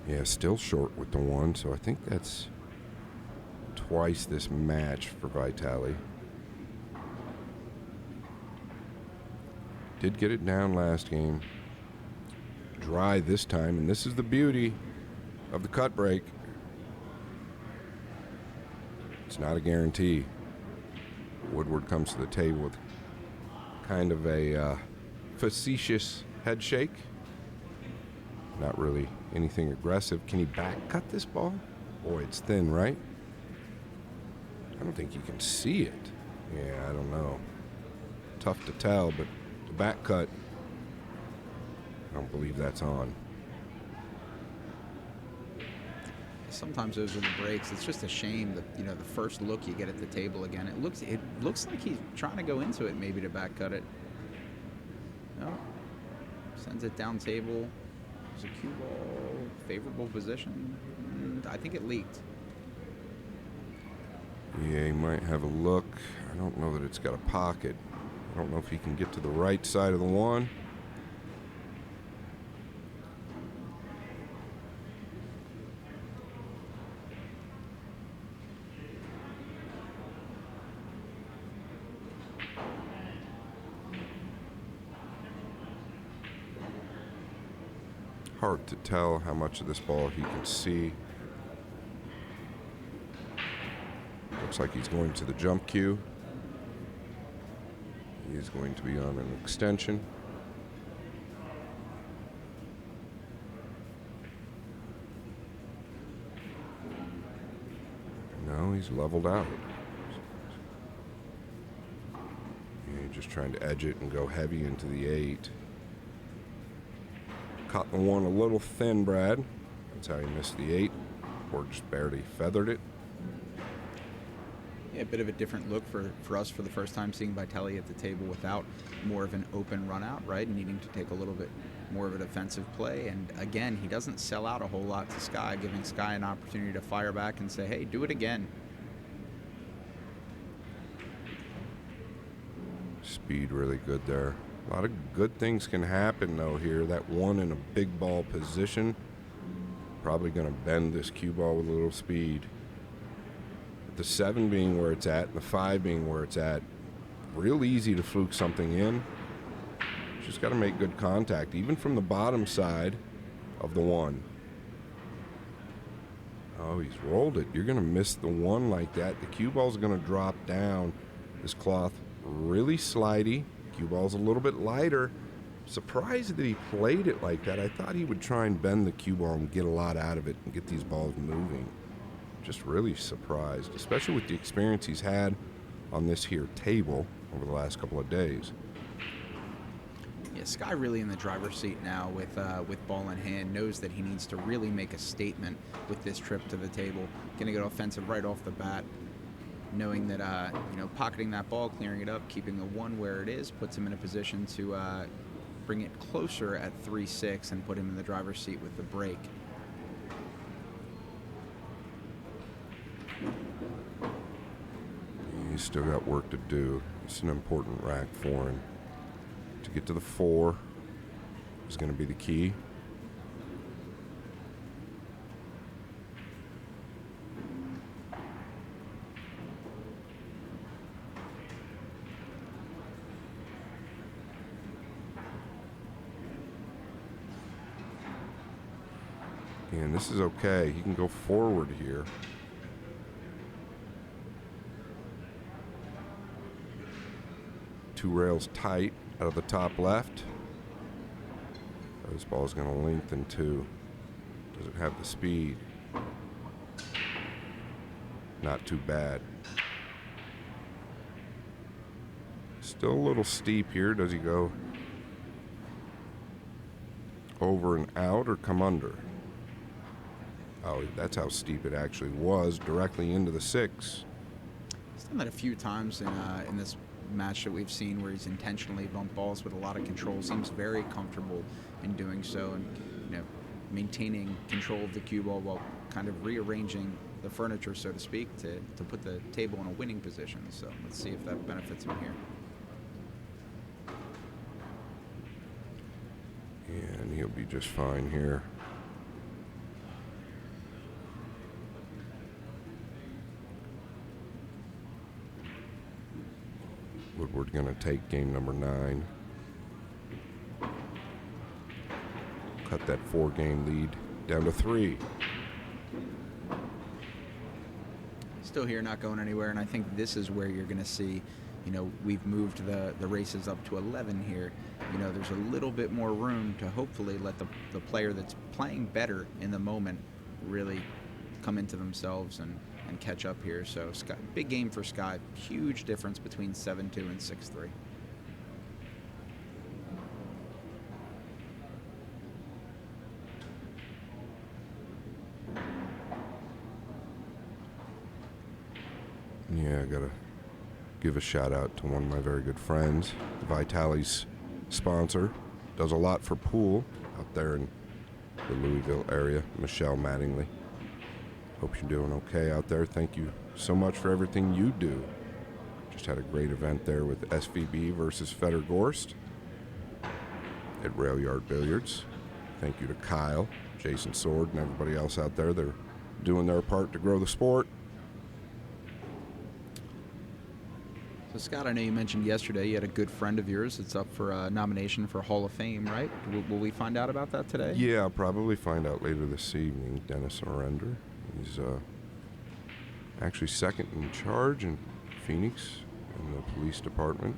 Yeah, still short with the 1, so I think that's twice this match for Vitaliy. Did get it down last game. Dry this time, and this is the beauty of the cut break. It's not a guarantee. Woodward comes to the table with kind of a facetious head shake. Not really anything aggressive. Can he back cut this ball? Boy, it's thin, right? I don't think you can see it. Yeah, I don't know. Tough to tell, but the back cut, I don't believe that's on. Sometimes those are the breaks. It's just a shame that, you know, the first look you get at the table again, it looks like he's trying to go into it, maybe to back cut it. No, sends it down table. There's a cue ball, favorable position. And I think it leaked. Yeah, he might have a look. I don't know that it's got a pocket. I don't know if he can get to the right side of the 1. Hard to tell how much of this ball he can see. Looks like he's going to the jump cue. He is going to be on an extension. No, he's leveled out. Yeah, just trying to edge it and go heavy into the 8. Caught the 1 a little thin, Brad. That's how he missed the 8. Or just barely feathered it. Yeah, a bit of a different look for us for the first time seeing Vitaliy at the table without more of an open run out, right? Needing to take a little bit more of a defensive play. And again, he doesn't sell out a whole lot to Sky, giving Sky an opportunity to fire back and say, hey, do it again. Speed really good there. A lot of good things can happen, though, here. That 1 in a big ball position, probably going to bend this cue ball with a little speed. The 7 being where it's at, and the 5 being where it's at, real easy to fluke something in. Just got to make good contact, even from the bottom side of the 1. Oh, he's rolled it. You're going to miss the 1 like that. The cue ball's going to drop down. This cloth really slidey. Cue ball's a little bit lighter. Surprised that he played it like that. I thought he would try and bend the cue ball and get a lot out of it and get these balls moving. Just really surprised, especially with the experience he's had on this here table over the last couple of days. Yeah, Sky really in the driver's seat now with ball in hand, knows that he needs to really make a statement with this trip to the table. Going to go offensive right off the bat, knowing that pocketing that ball, clearing it up, keeping the one where it is, puts him in a position to bring it closer at 3-6 and put him in the driver's seat with the break. He's still got work to do. It's an important rack for him. To get to the 4 is going to be the key. And this is okay. He can go forward here. Two rails tight out of the top left. This ball is going to lengthen too. Does it have the speed? Not too bad. Still a little steep here. Does he go over and out or come under? Oh, that's how steep it actually was, directly into the 6. He's done that a few times in this match that we've seen where he's intentionally bumped balls with a lot of control. Seems very comfortable in doing so, and maintaining control of the cue ball while kind of rearranging the furniture, so to speak, to put the table in a winning position. So let's see if that benefits him here. And he'll be just fine here. Woodward going to take game number 9. Cut that 4-game lead down to 3. Still here, not going anywhere, and I think this is where you're going to see, we've moved the races up to 11 here. There's a little bit more room to hopefully let the player that's playing better in the moment really come into themselves and catch up here. So Sky, big game for Sky. Huge difference between 7-2 and 6-3. Yeah, I gotta give a shout out to one of my very good friends, Vitaly's sponsor. Does a lot for pool out there in the Louisville area, Michelle Mattingly. Hope you're doing okay out there. Thank you so much for everything you do. Just had a great event there with SVB versus Feder Gorst at Rail Yard Billiards. Thank you to Kyle, Jason Sword, and everybody else out there. They're doing their part to grow the sport. So Scott, I know you mentioned yesterday you had a good friend of yours that's up for a nomination for Hall of Fame, right? Will we find out about that today? Yeah, I'll probably find out later this evening. Dennis Arender. He's actually second in charge in Phoenix in the police department.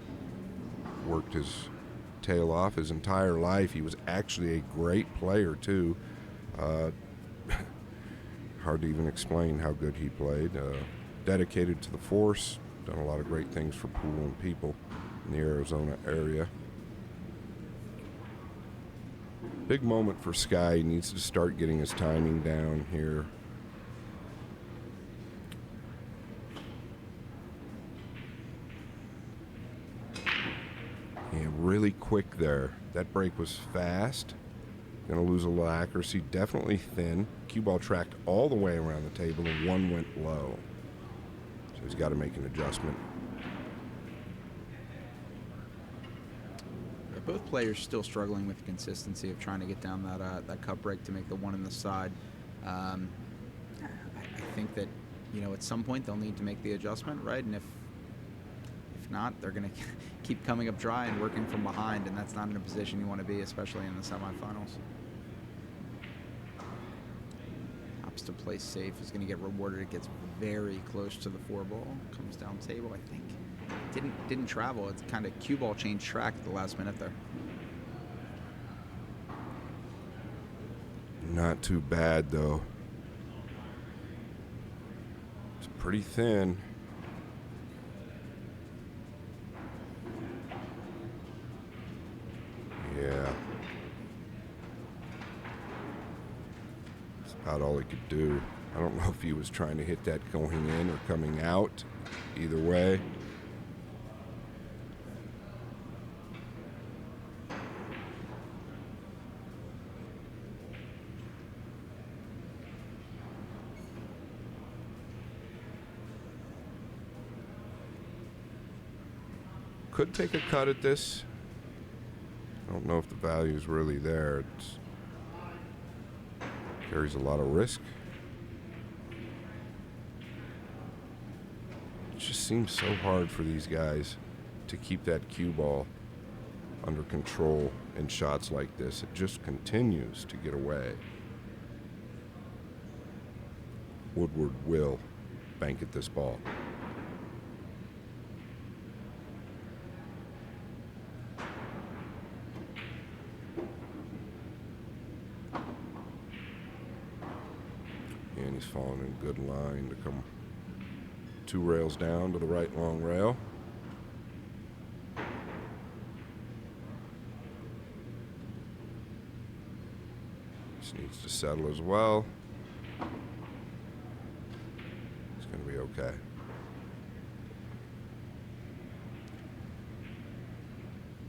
Worked his tail off his entire life. He was actually a great player, too. Hard to even explain how good he played. Dedicated to the force. Done a lot of great things for pool and people in the Arizona area. Big moment for Sky. He needs to start getting his timing down here. Yeah, really quick there. That break was fast. Going to lose a little accuracy. Definitely thin. Cue ball tracked all the way around the table, and one went low. So he's got to make an adjustment. Both players still struggling with the consistency of trying to get down that cup break to make the one in the side. I think that at some point they'll need to make the adjustment, right? And if not, they're going to keep coming up dry and working from behind, and that's not in a position you want to be, especially in the semifinals. Opts to play safe is going to get rewarded. It gets very close to the 4 ball, comes down table, I think. Didn't travel. It's kind of cue ball changed track at the last minute there. Not too bad, though. It's pretty thin. about all he could do. I don't know if he was trying to hit that going in or coming out. Either way. Could take a cut at this. I don't know if the value is really there. It carries a lot of risk. It just seems so hard for these guys to keep that cue ball under control in shots like this. It just continues to get away. Woodward will bank at this ball. And he's falling in good line to come 2 rails down to the right long rail. This needs to settle as well. It's going to be okay.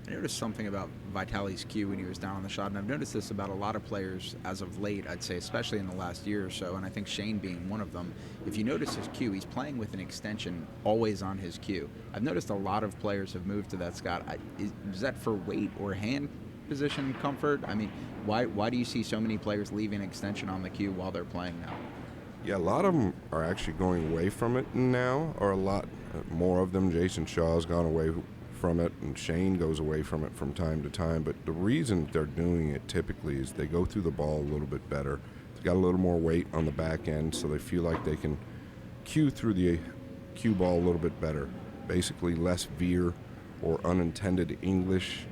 I noticed something about Vitaly's cue when he was down on the shot, and I've noticed this about a lot of players as of late, I'd say, especially in the last year or so, and I think Shane being one of them. If you notice his cue, he's playing with an extension always on his cue. I've noticed a lot of players have moved to that, Scott. Is that for weight or hand position comfort? I mean, why do you see so many players leaving extension on the cue while they're playing now? Yeah, a lot of them are actually going away from it now, or a lot more of them. Jason Shaw's gone away from it, and Shane goes away from it from time to time. But the reason they're doing it typically is they go through the ball a little bit better. They've got a little more weight on the back end, so they feel like they can cue through the cue ball a little bit better. Basically less veer or unintended English.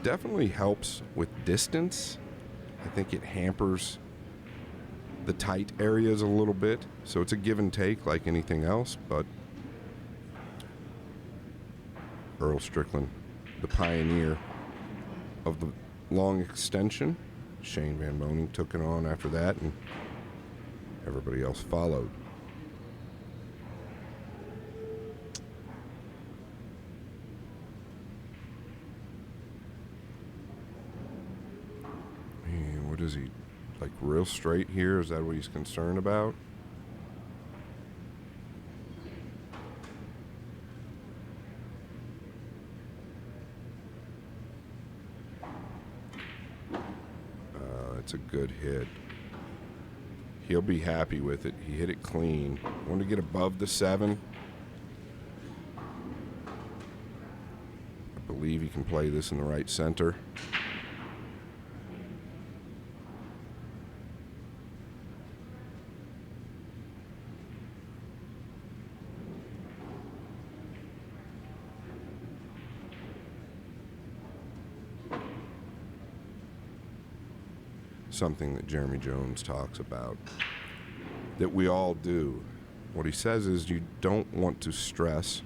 Definitely helps with distance. I think it hampers the tight areas a little bit, so it's a give and take like anything else. But Earl Strickland, the pioneer of the long extension. Shane Van Boening took it on after that, and everybody else followed. Man, what is he, like real straight here? Is that what he's concerned about? It's a good hit. He'll be happy with it. He hit it clean. Want to get above the 7. I believe he can play this in the right center. Something that Jeremy Jones talks about, that we all do. What he says is you don't want to stress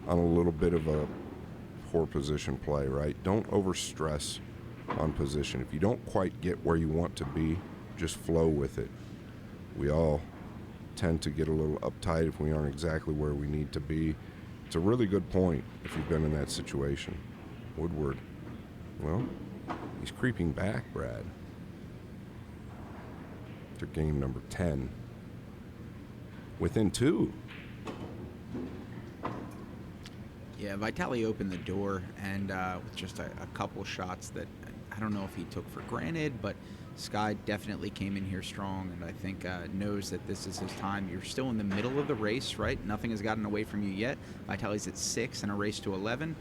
on a little bit of a poor position play, right? Don't overstress on position. If you don't quite get where you want to be, just flow with it. We all tend to get a little uptight if we aren't exactly where we need to be. It's a really good point if you've been in that situation. Woodward, well, he's creeping back, Brad. To game number 10. Within 2. Yeah, Vitaliy opened the door, and with just a couple shots that I don't know if he took for granted, but Sky definitely came in here strong, and I think knows that this is his time. You're still in the middle of the race, right? Nothing has gotten away from you yet. Vitaly's at 6 in a race to 11.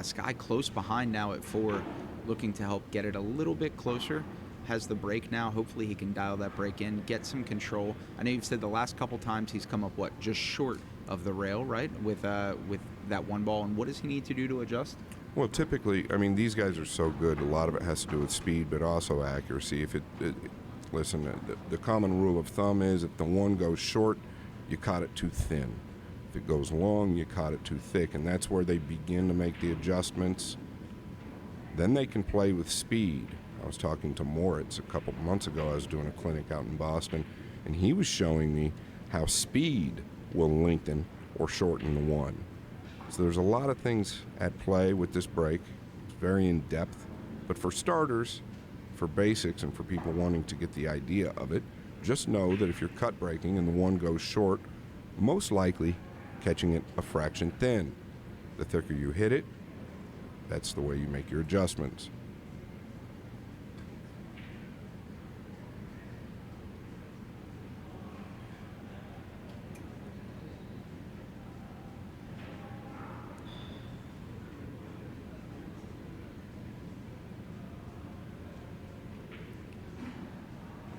Sky close behind now at 4, looking to help get it a little bit closer. Has the break now. Hopefully he can dial that break in, get some control. I know you've said the last couple times he's come up, just short of the rail, right, with that one ball. And what does he need to do to adjust? Well, typically, I mean, these guys are so good. A lot of it has to do with speed, but also accuracy. Listen, the common rule of thumb is if the one goes short, you caught it too thin. If it goes long, you caught it too thick, and that's where they begin to make the adjustments. Then they can play with speed. I was talking to Moritz a couple months ago. I was doing a clinic out in Boston, and he was showing me how speed will lengthen or shorten the one. So there's a lot of things at play with this break. It's very in-depth. But for starters, for basics, and for people wanting to get the idea of it, just know that if you're cut breaking and the one goes short, most likely catching it a fraction thin. The thicker you hit it, that's the way you make your adjustments.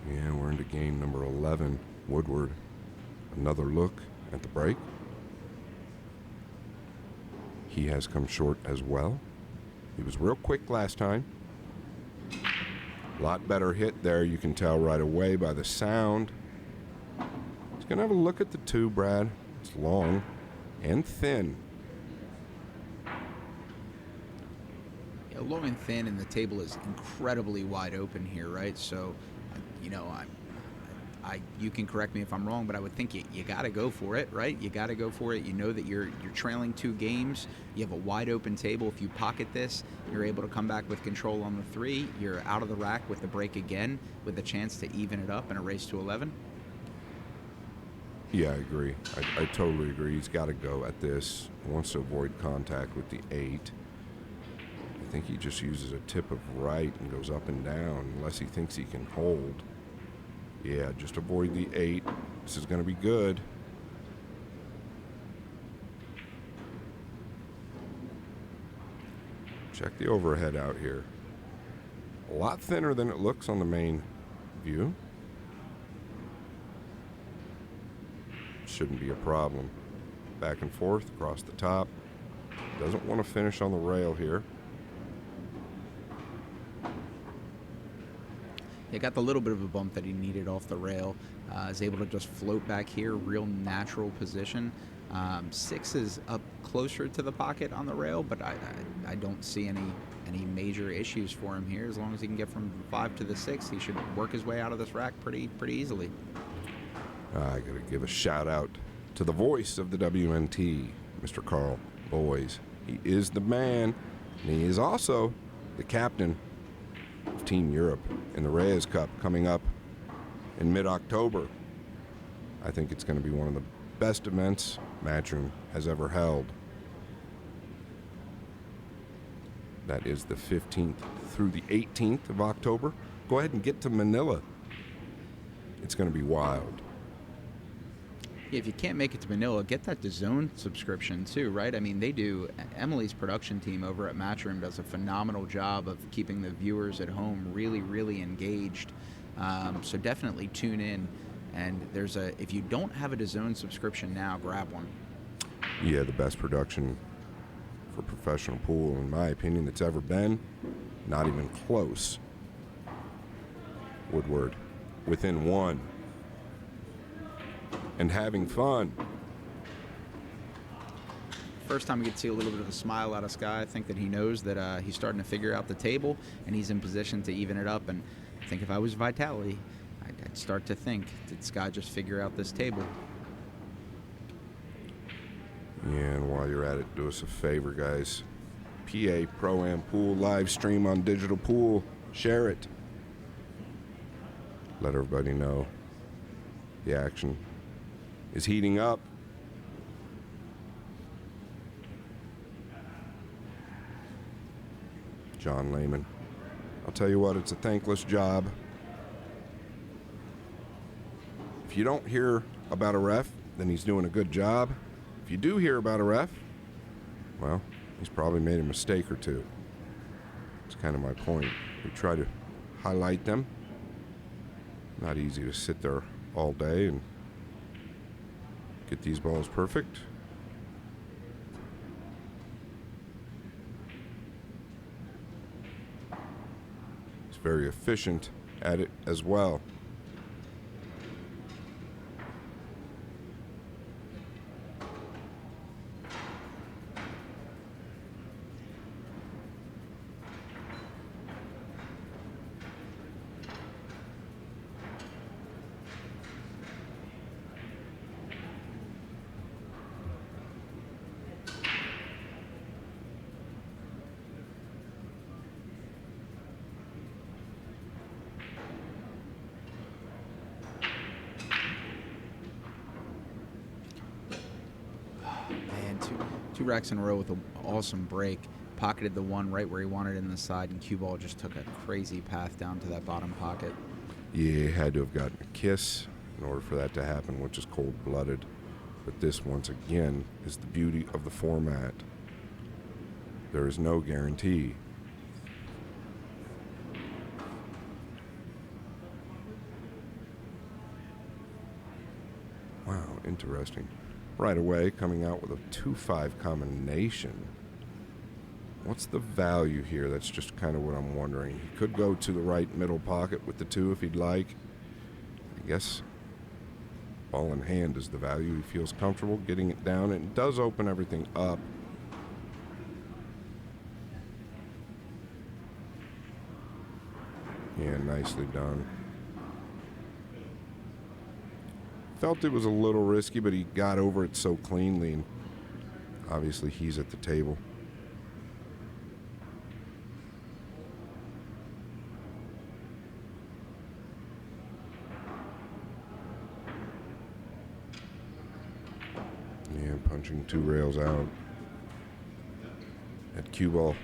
Yeah, we're into game number 11. Woodward, another look at the break. He has come short as well. He was real quick last time. A lot better hit there, you can tell right away by the sound. He's going to have a look at the two, Brad. It's long and thin. Yeah, long and thin, and the table is incredibly wide open here, right? So, you know, you can correct me if I'm wrong, but I would think you got to go for it, right? You got to go for it. You know that you're trailing 2 games. You have a wide open table. If you pocket this, you're able to come back with control on the 3. You're out of the rack with the break again, with a chance to even it up in a race to 11. Yeah, I agree. I totally agree. He's got to go at this. He wants to avoid contact with the 8. I think he just uses a tip of right and goes up and down unless he thinks he can hold. Yeah, just avoid the 8. This is going to be good. Check the overhead out here. A lot thinner than it looks on the main view. Shouldn't be a problem. Back and forth across the top. Doesn't want to finish on the rail here. He got the little bit of a bump that he needed off the rail. Is able to just float back here, real natural position. 6 is up closer to the pocket on the rail, but I don't see any major issues for him here. As long as he can get from 5 to the 6, he should work his way out of this rack pretty easily. I got to give a shout out to the voice of the WNT, Mr. Carl Boys. He is the man, and he is also the captain of Team Europe in the Reyes Cup coming up in mid-October. I think it's going to be one of the best events Matchroom has ever held. That is the 15th through the 18th of October. Go ahead and get to Manila. It's going to be wild. Yeah, if you can't make it to Manila, get that DAZN subscription too, right? I mean, they do. Emily's production team over at Matchroom does a phenomenal job of keeping the viewers at home really engaged. So definitely tune in. And if you don't have a DAZN subscription now, grab one. Yeah, the best production for professional pool, in my opinion, that's ever been. Not even close. Woodward within 1. And having fun. First time we get to see a little bit of a smile out of Sky. I think that he knows that he's starting to figure out the table, and he's in position to even it up. And I think if I was Vitaliy, I'd start to think, did Sky just figure out this table? Yeah, and while you're at it, do us a favor, guys. PA Pro-Am Pool live stream on Digital Pool. Share it. Let everybody know the action is heating up. John Lehman. I'll tell you what, it's a thankless job. If you don't hear about a ref, then he's doing a good job. If you do hear about a ref, well, he's probably made a mistake or two. It's kind of my point. We try to highlight them. Not easy to sit there all day and get these balls perfect. He's very efficient at it as well. 2 racks in a row with an awesome break. Pocketed the one right where he wanted in the side, and cue ball just took a crazy path down to that bottom pocket. Yeah, he had to have gotten a kiss in order for that to happen, which is cold-blooded. But this, once again, is the beauty of the format. There is no guarantee. Wow, interesting. Right away, coming out with a 2-5 combination. What's the value here? That's just kind of what I'm wondering. He could go to the right middle pocket with the 2 if he'd like. I guess ball in hand is the value. He feels comfortable getting it down. It does open everything up. Yeah, nicely done. Felt it was a little risky, but he got over it so cleanly, and obviously he's at the table. Yeah, punching 2 rails out. That cue ball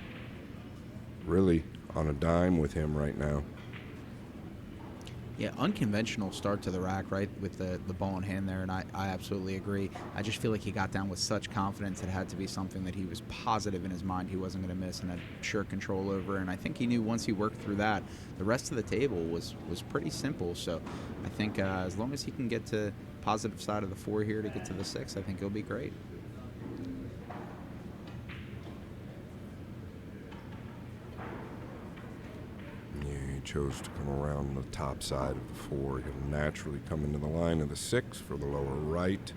really on a dime with him right now. Yeah, unconventional start to the rack, right, with the ball in hand there, and I absolutely agree. I just feel like he got down with such confidence it had to be something that he was positive in his mind he wasn't going to miss and had sure control over, and I think he knew once he worked through that, the rest of the table was pretty simple, so I think as long as he can get to positive side of the 4 here to get to the 6, I think he'll be great. Chose to come around the top side of the 4. He'll naturally come into the line of the 6 for the lower right.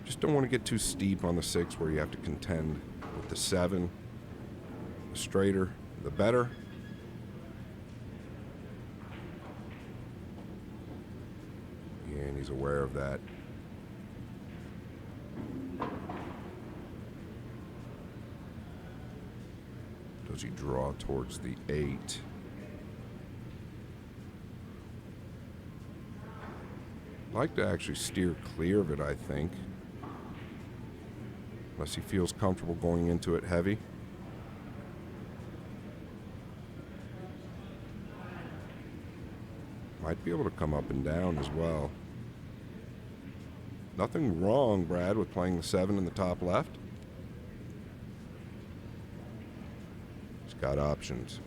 Just don't want to get too steep on the 6 where you have to contend with the 7. The straighter, the better. Yeah, and he's aware of that. Does he draw towards the 8? Like to actually steer clear of it, I think. Unless he feels comfortable going into it heavy. Might be able to come up and down as well. Nothing wrong, Brad, with playing the 7 in the top left. Got options.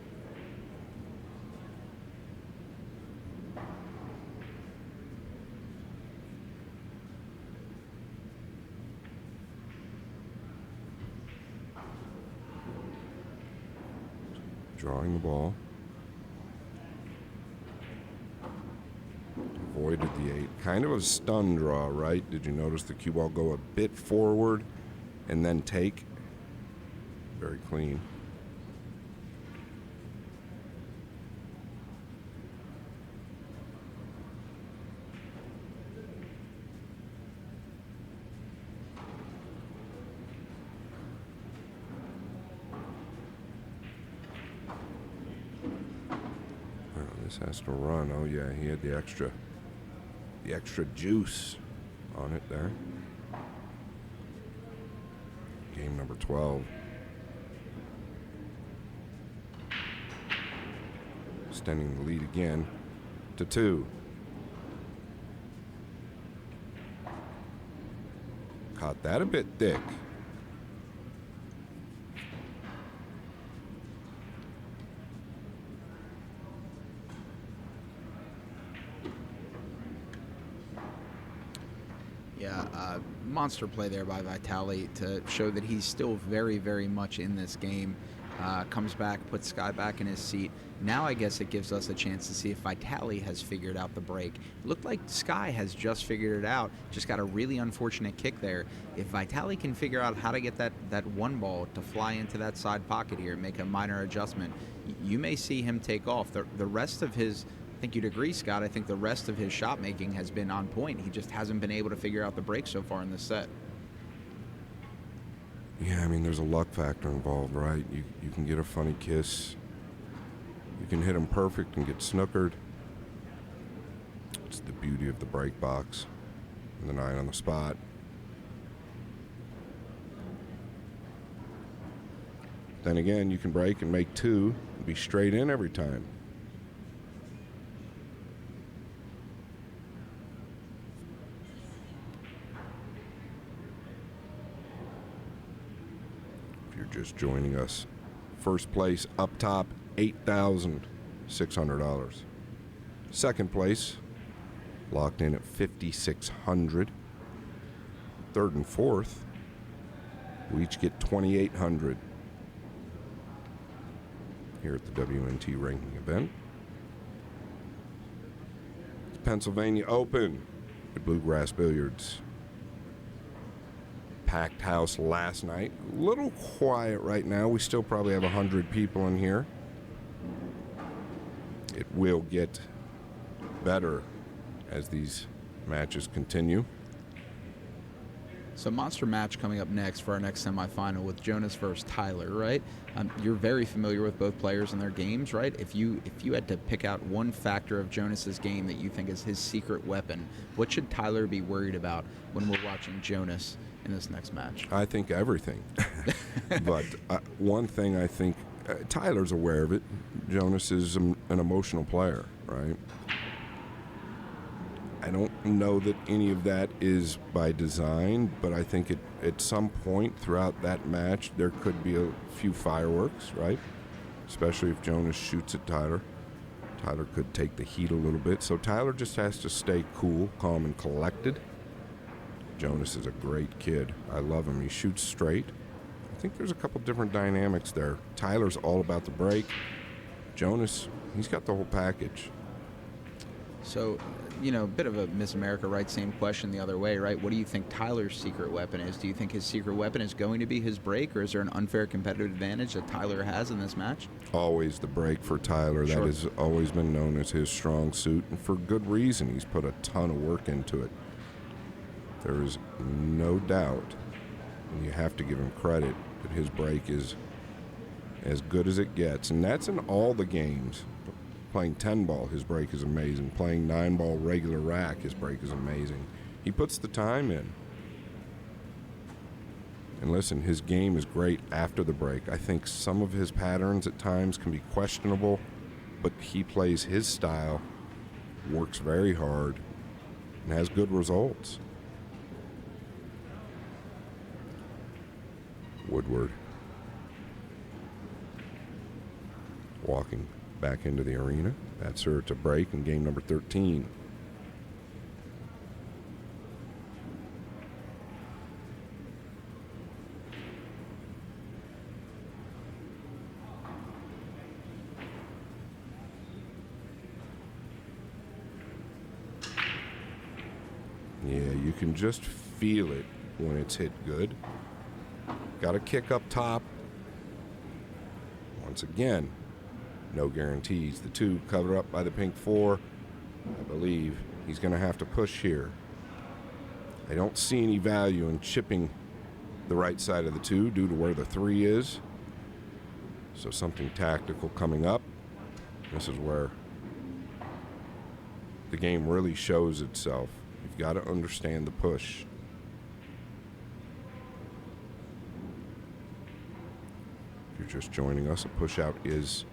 Drawing the ball. Avoided the 8. Kind of a stun draw, right? Did you notice the cue ball go a bit forward and then take? Very clean. This has to run. Oh yeah, he had the extra juice on it there. Game number 12. Extending the lead again to 2. Caught that a bit thick. Yeah, monster play there by Vitaliy to show that he's still very, very much in this game. Comes back, puts Sky back in his seat. Now I guess it gives us a chance to see if Vitaliy has figured out the break. Looked like Sky has just figured it out, just got a really unfortunate kick there. If Vitaliy can figure out how to get that 1 ball to fly into that side pocket here and make a minor adjustment, you may see him take off. The rest of his, I think you'd agree, Scott, I think the rest of his shot making has been on point. He just hasn't been able to figure out the break so far in this set. Yeah, I mean, there's a luck factor involved, right? You can get a funny kiss. You can hit him perfect and get snookered. It's the beauty of the break box and the 9 on the spot. Then again, you can break and make 2 and be straight in every time. If you're just joining us, first place up top, $8,600. Second place, locked in at $5,600. Third and fourth, we each get $2,800 here at the WNT ranking event. It's Pennsylvania Open at Bluegrass Billiards. Packed house last night. A little quiet right now. We still probably have 100 people in here. It will get better as these matches continue. So monster match coming up next for our next semifinal with Jonas versus Tyler, right? You're very familiar with both players and their games, right? If you had to pick out one factor of Jonas's game that you think is his secret weapon, what should Tyler be worried about when we're watching Jonas in this next match? I think everything. But one thing I think, Tyler's aware of it. Jonas is an emotional player, right? I don't know that any of that is by design, but I think at some point throughout that match, there could be a few fireworks, right? Especially if Jonas shoots at Tyler. Tyler could take the heat a little bit. So Tyler just has to stay cool, calm, and collected. Jonas is a great kid. I love him. He shoots straight. I think there's a couple different dynamics there. Tyler's all about the break. Jonas, he's got the whole package. So, a bit of a Miss America, right? Same question the other way, right? What do you think Tyler's secret weapon is? Do you think his secret weapon is going to be his break, or is there an unfair competitive advantage that Tyler has in this match? Always the break for Tyler. Sure. That has always been known as his strong suit, and for good reason. He's put a ton of work into it. There is no doubt, and you have to give him credit, that his break is as good as it gets, and that's in all the games. Playing 10-ball, his break is amazing. Playing 9-ball regular rack, his break is amazing. He puts the time in. And listen, his game is great after the break. I think some of his patterns at times can be questionable, but he plays his style, works very hard, and has good results. Woodward walking back into the arena. Patsura to break in game number 13. Yeah, you can just feel it when it's hit good. Got a kick up top. Once again, no guarantees. The 2 covered up by the pink 4. I believe he's going to have to push here. I don't see any value in chipping the right side of the 2 due to where the 3 is. So something tactical coming up. This is where the game really shows itself. You've got to understand the push. If you're just joining us, a push out is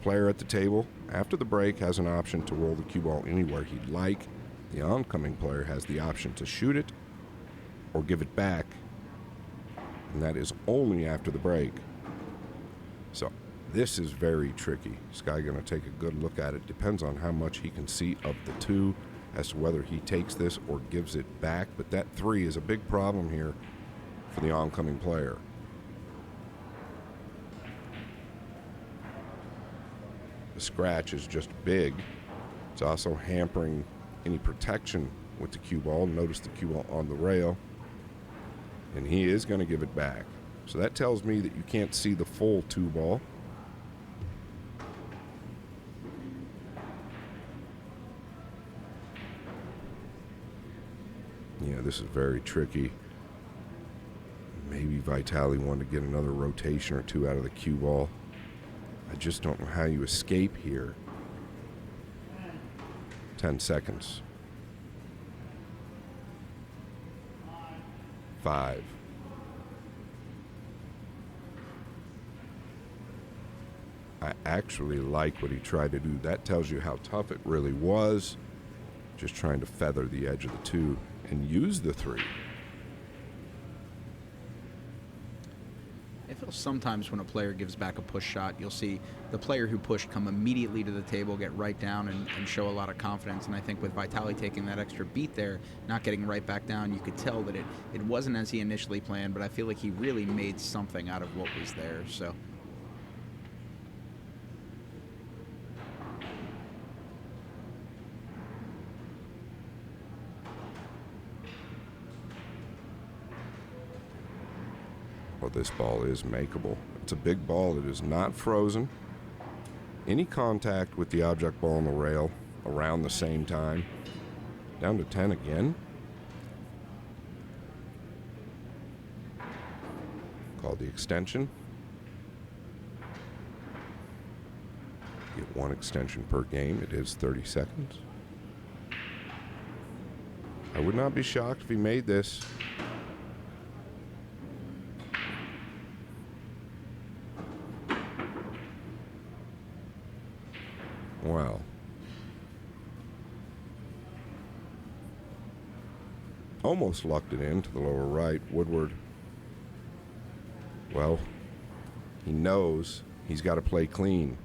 player at the table after the break has an option to roll the cue ball anywhere he'd like. The oncoming player has the option to shoot it or give it back, and that is only after the break. So this is very tricky. Sky going to take a good look at it. Depends on how much he can see of the 2 as to whether he takes this or gives it back, but that 3 is a big problem here for the oncoming player. The scratch is just big. It's also hampering any protection with the cue ball. Notice the cue ball on the rail. And he is going to give it back. So that tells me that you can't see the full 2 ball. Yeah, this is very tricky. Maybe Vitaliy wanted to get another rotation or 2 out of the cue ball. I just don't know how you escape here. 10 seconds. 5. I actually like what he tried to do. That tells you how tough it really was. Just trying to feather the edge of the 2 and use the 3. I feel sometimes when a player gives back a push shot, you'll see the player who pushed come immediately to the table, get right down, and show a lot of confidence. And I think with Vitaliy taking that extra beat there, not getting right back down, you could tell that it wasn't as he initially planned, but I feel like he really made something out of what was there. So. Well, this ball is makeable. It's a big ball. It is not frozen. Any contact with the object ball on the rail around the same time. Down to 10 again. Called the extension. Get 1 extension per game. It is 30 seconds. I would not be shocked if he made this. Wow. Almost lucked it into the lower right. Woodward, well, he knows he's got to play clean.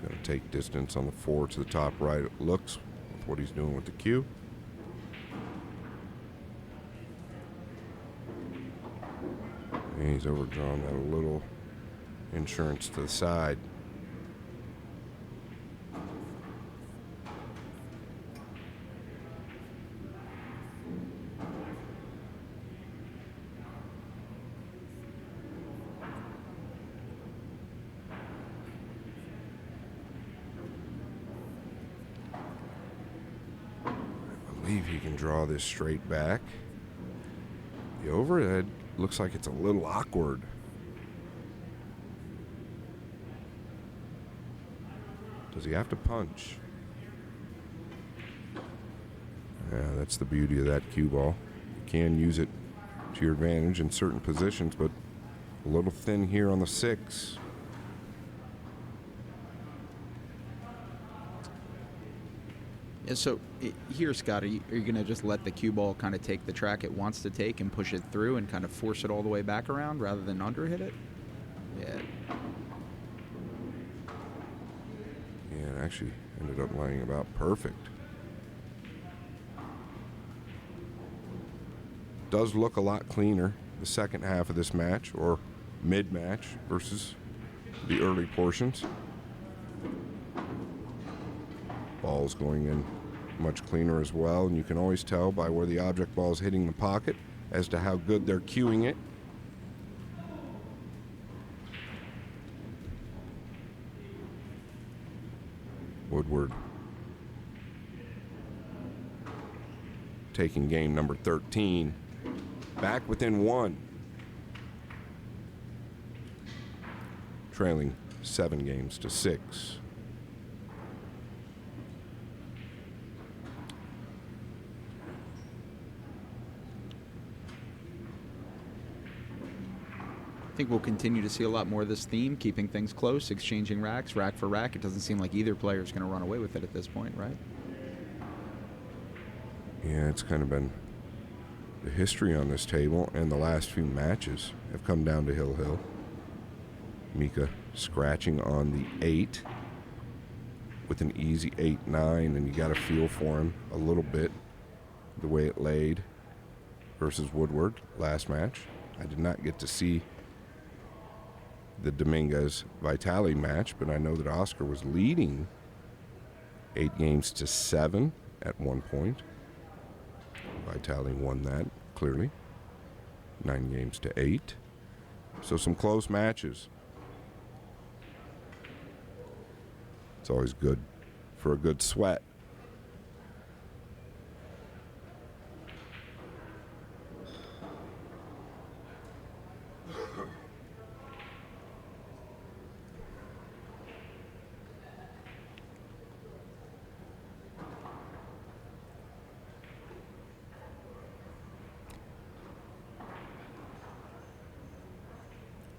Going to take distance on the 4 to the top right. It looks with what he's doing with the cue. And he's overdrawn that a little. Insurance to the side. I believe he can draw this straight back. The overhead looks like it's a little awkward. Does he have to punch? Yeah, that's the beauty of that cue ball. You can use it to your advantage in certain positions, but a little thin here on the 6. Yeah, so here, Scott, are you going to just let the cue ball kind of take the track it wants to take and push it through and kind of force it all the way back around rather than underhit it? Yeah. Yeah, it actually ended up lining about perfect. Does look a lot cleaner the second half of this match, or mid-match versus the early portions. Ball's going in much cleaner as well, and you can always tell by where the object ball is hitting the pocket as to how good they're cueing it. Woodward taking game number 13, back within 1, trailing 7 games to 6. I think we'll continue to see a lot more of this theme, keeping things close, exchanging racks, rack for rack. It doesn't seem like either player is going to run away with it at this point, right? Yeah, it's kind of been the history on this table, and the last few matches have come down to Hill. Mika scratching on the 8 with an easy 8-9, and you got to feel for him a little bit, the way it laid versus Woodward last match. I did not get to see the Dominguez-Vitaliy match, but I know that Oscar was leading 8 games to 7 at one point. Vitaliy won that, clearly. 9 games to 8. So some close matches. It's always good for a good sweat.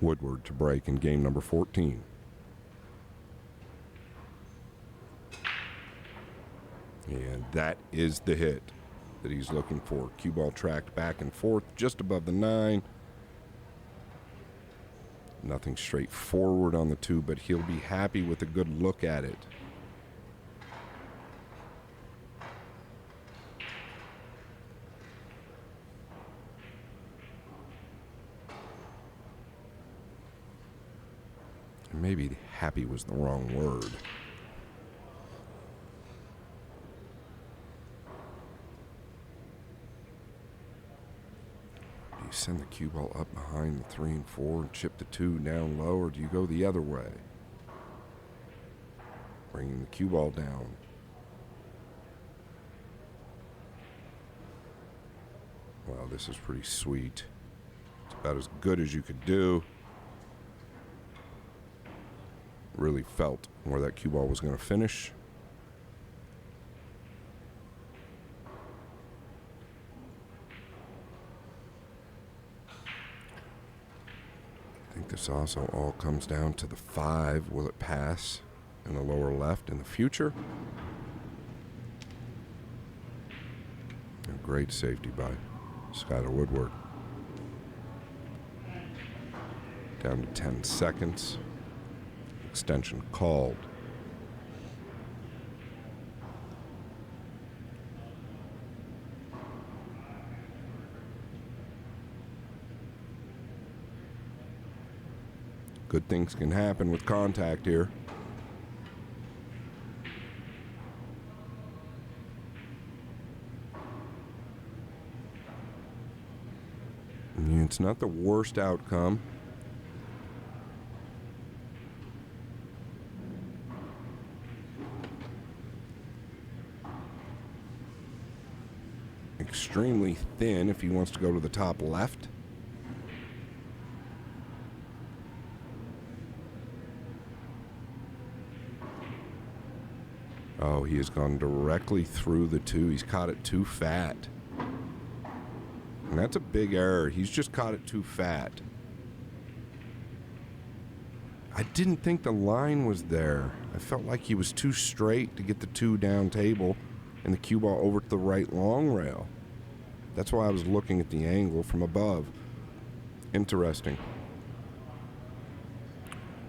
Woodward to break in game number 14. And that is the hit that he's looking for. Cue ball tracked back and forth just above the 9. Nothing straightforward on the 2, but he'll be happy with a good look at it. Maybe happy was the wrong word. Do you send the cue ball up behind the 3 and 4 and chip the 2 down low, or do you go the other way? Bringing the cue ball down. Wow, this is pretty sweet. It's about as good as you could do. Really felt where that cue ball was going to finish. I think this also all comes down to the 5. Will it pass in the lower left in the future? A great safety by Skyler Woodward. Down to 10 seconds. Extension called. Good things can happen with contact here. It's not the worst outcome. Extremely thin if he wants to go to the top left. Oh, he has gone directly through the 2. He's caught it too fat. And that's a big error. He's just caught it too fat. I didn't think the line was there. I felt like he was too straight to get the 2 down table and the cue ball over to the right long rail. That's why I was looking at the angle from above. Interesting.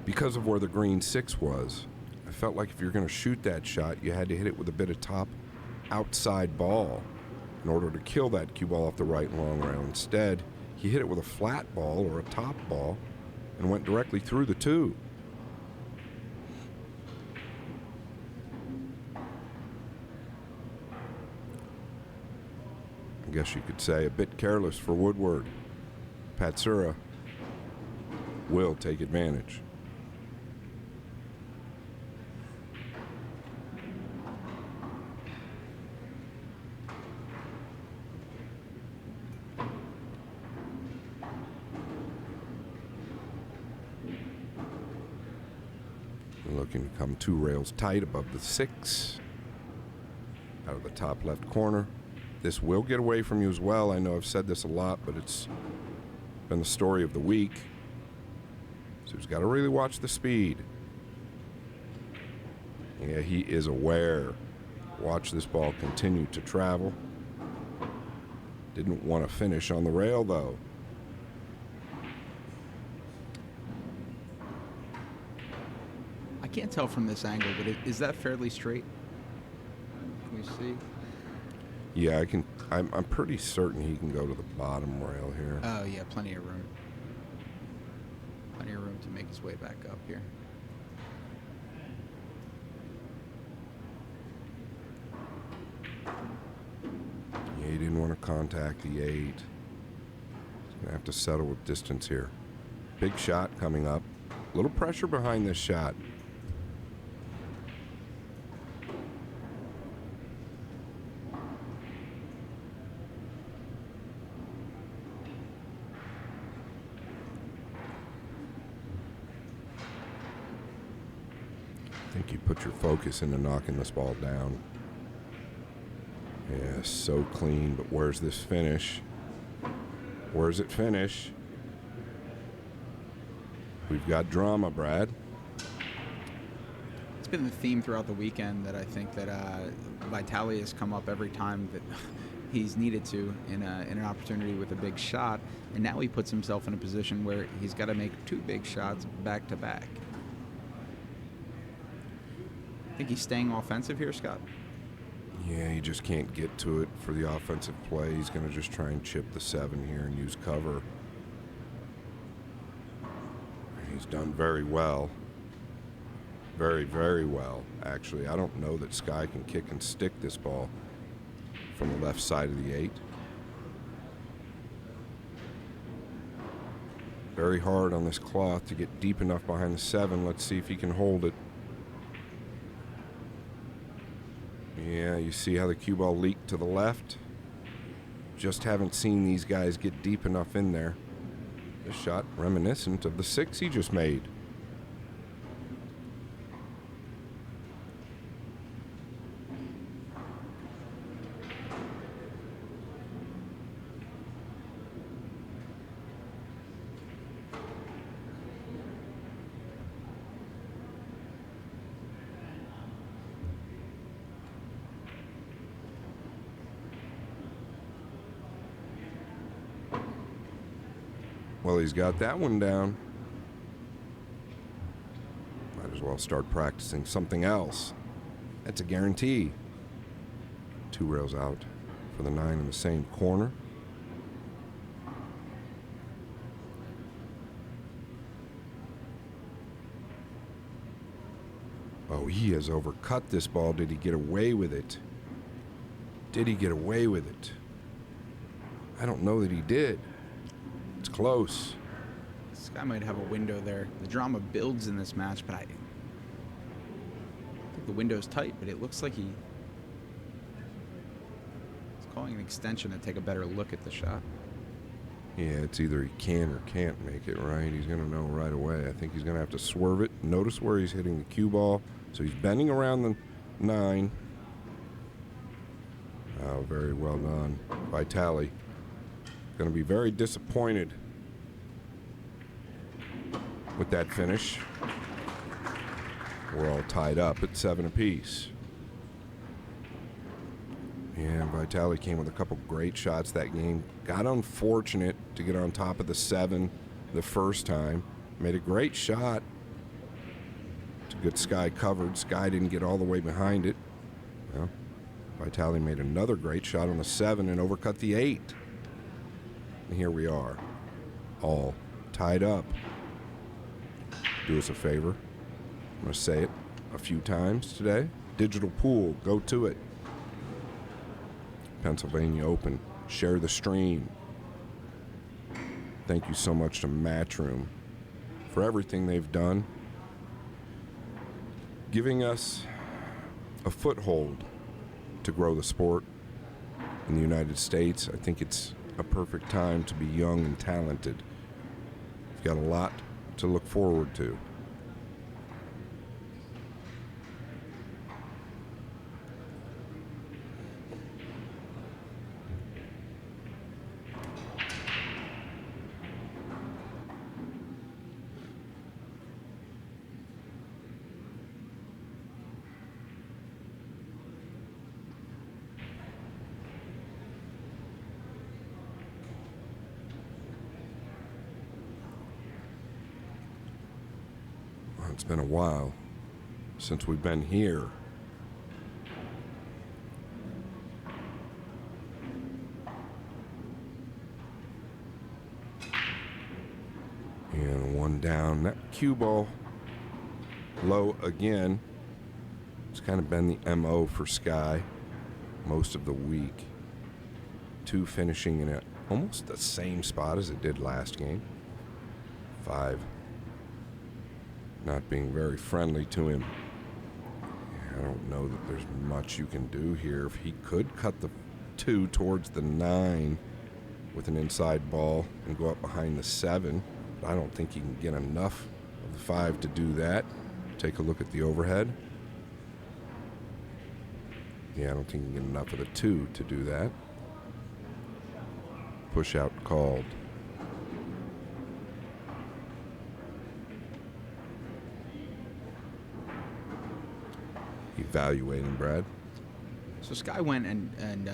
Because of where the green 6 was, I felt like if you're going to shoot that shot, you had to hit it with a bit of top outside ball in order to kill that cue ball off the right long rail. Instead, he hit it with a flat ball or a top ball and went directly through the 2. I guess you could say a bit careless for Woodward. Patsura will take advantage. Looking to come 2 rails tight above the 6. Out of the top left corner. This will get away from you as well. I know I've said this a lot, but it's been the story of the week. So he's got to really watch the speed. Yeah, he is aware. Watch this ball continue to travel. Didn't want to finish on the rail, though. I can't tell from this angle, but is that fairly straight? Can we see? Yeah, I'm pretty certain he can go to the bottom rail here. Oh, yeah, plenty of room. Plenty of room to make his way back up here. Yeah, he didn't want to contact the 8. He's going to have to settle with distance here. Big shot coming up. A little pressure behind this shot. I think you put your focus into knocking this ball down. Yeah, so clean, but where's this finish? Where's it finish? We've got drama, Brad. It's been the theme throughout the weekend that I think that Vitaliy has come up every time that he's needed to in an opportunity with a big shot, and now he puts himself in a position where he's got to make 2 big shots back to back. Think he's staying offensive here, Scott? Yeah, he just can't get to it for the offensive play. He's going to just try and chip the 7 here and use cover. He's done very well. Very, very well, actually. I don't know that Sky can kick and stick this ball from the left side of the 8. Very hard on this cloth to get deep enough behind the 7. Let's see if he can hold it. Yeah, you see how the cue ball leaked to the left? Just haven't seen these guys get deep enough in there. This shot reminiscent of the 6 he just made. Well, he's got that one down. Might as well start practicing something else. That's a guarantee. 2 rails out for the 9 in the same corner. Oh, he has overcut this ball. Did he get away with it? Did he get away with it? I don't know that he did. It's close. This guy might have a window there. The drama builds in this match, but I think the window's tight, but it looks like he's calling an extension to take a better look at the shot. Yeah, it's either he can or can't make it, right? He's going to know right away. I think he's going to have to swerve it. Notice where he's hitting the cue ball. So he's bending around the 9. Oh, very well done. Vitaliy. Going to be very disappointed with that finish. We're all tied up at 7 apiece. And Vitaliy came with a couple great shots that game. Got unfortunate to get on top of the 7 the first time. Made a great shot. It's a good Sky covered. Sky didn't get all the way behind it. Well, Vitaliy made another great shot on the 7 and overcut the 8. And here we are, all tied up. Do us a favor. I'm going to say it a few times today. Digital pool, go to it. Pennsylvania Open, share the stream. Thank you so much to Matchroom for everything they've done, giving us a foothold to grow the sport in the United States. I think it's a perfect time to be young and talented. We've got a lot to look forward to. It's been a while since we've been here. And 1 down. That cue ball low again. It's kind of been the MO for Sky most of the week. 2 finishing in almost the same spot as it did last game. 5 not being very friendly to him. I don't know that there's much you can do here. If he could cut the 2 towards the 9 with an inside ball and go up behind the 7, but I don't think he can get enough of the 5 to do that. Take a look at the overhead. Yeah, I don't think he can get enough of the 2 to do that. Push out called. Evaluating, Brad. So Sky went and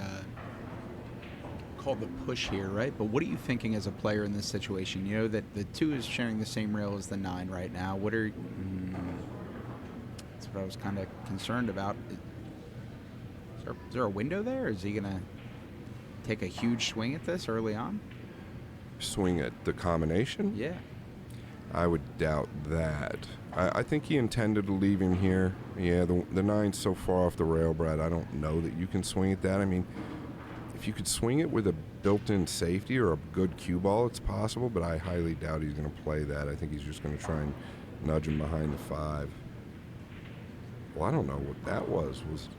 called the push here, right? But what are you thinking as a player in this situation? You know that the 2 is sharing the same rail as the 9 right now. What are that's what I was kind of concerned about. Is there a window there? Is he going to take a huge swing at this early on? Swing at the combination? Yeah. I would doubt that. I think he intended to leave him here. Yeah, the 9's so far off the rail, Brad, I don't know that you can swing at that. I mean, if you could swing it with a built-in safety or a good cue ball, it's possible, but I highly doubt he's going to play that. I think he's just going to try and nudge him behind the 5. Well, I don't know what that was. Was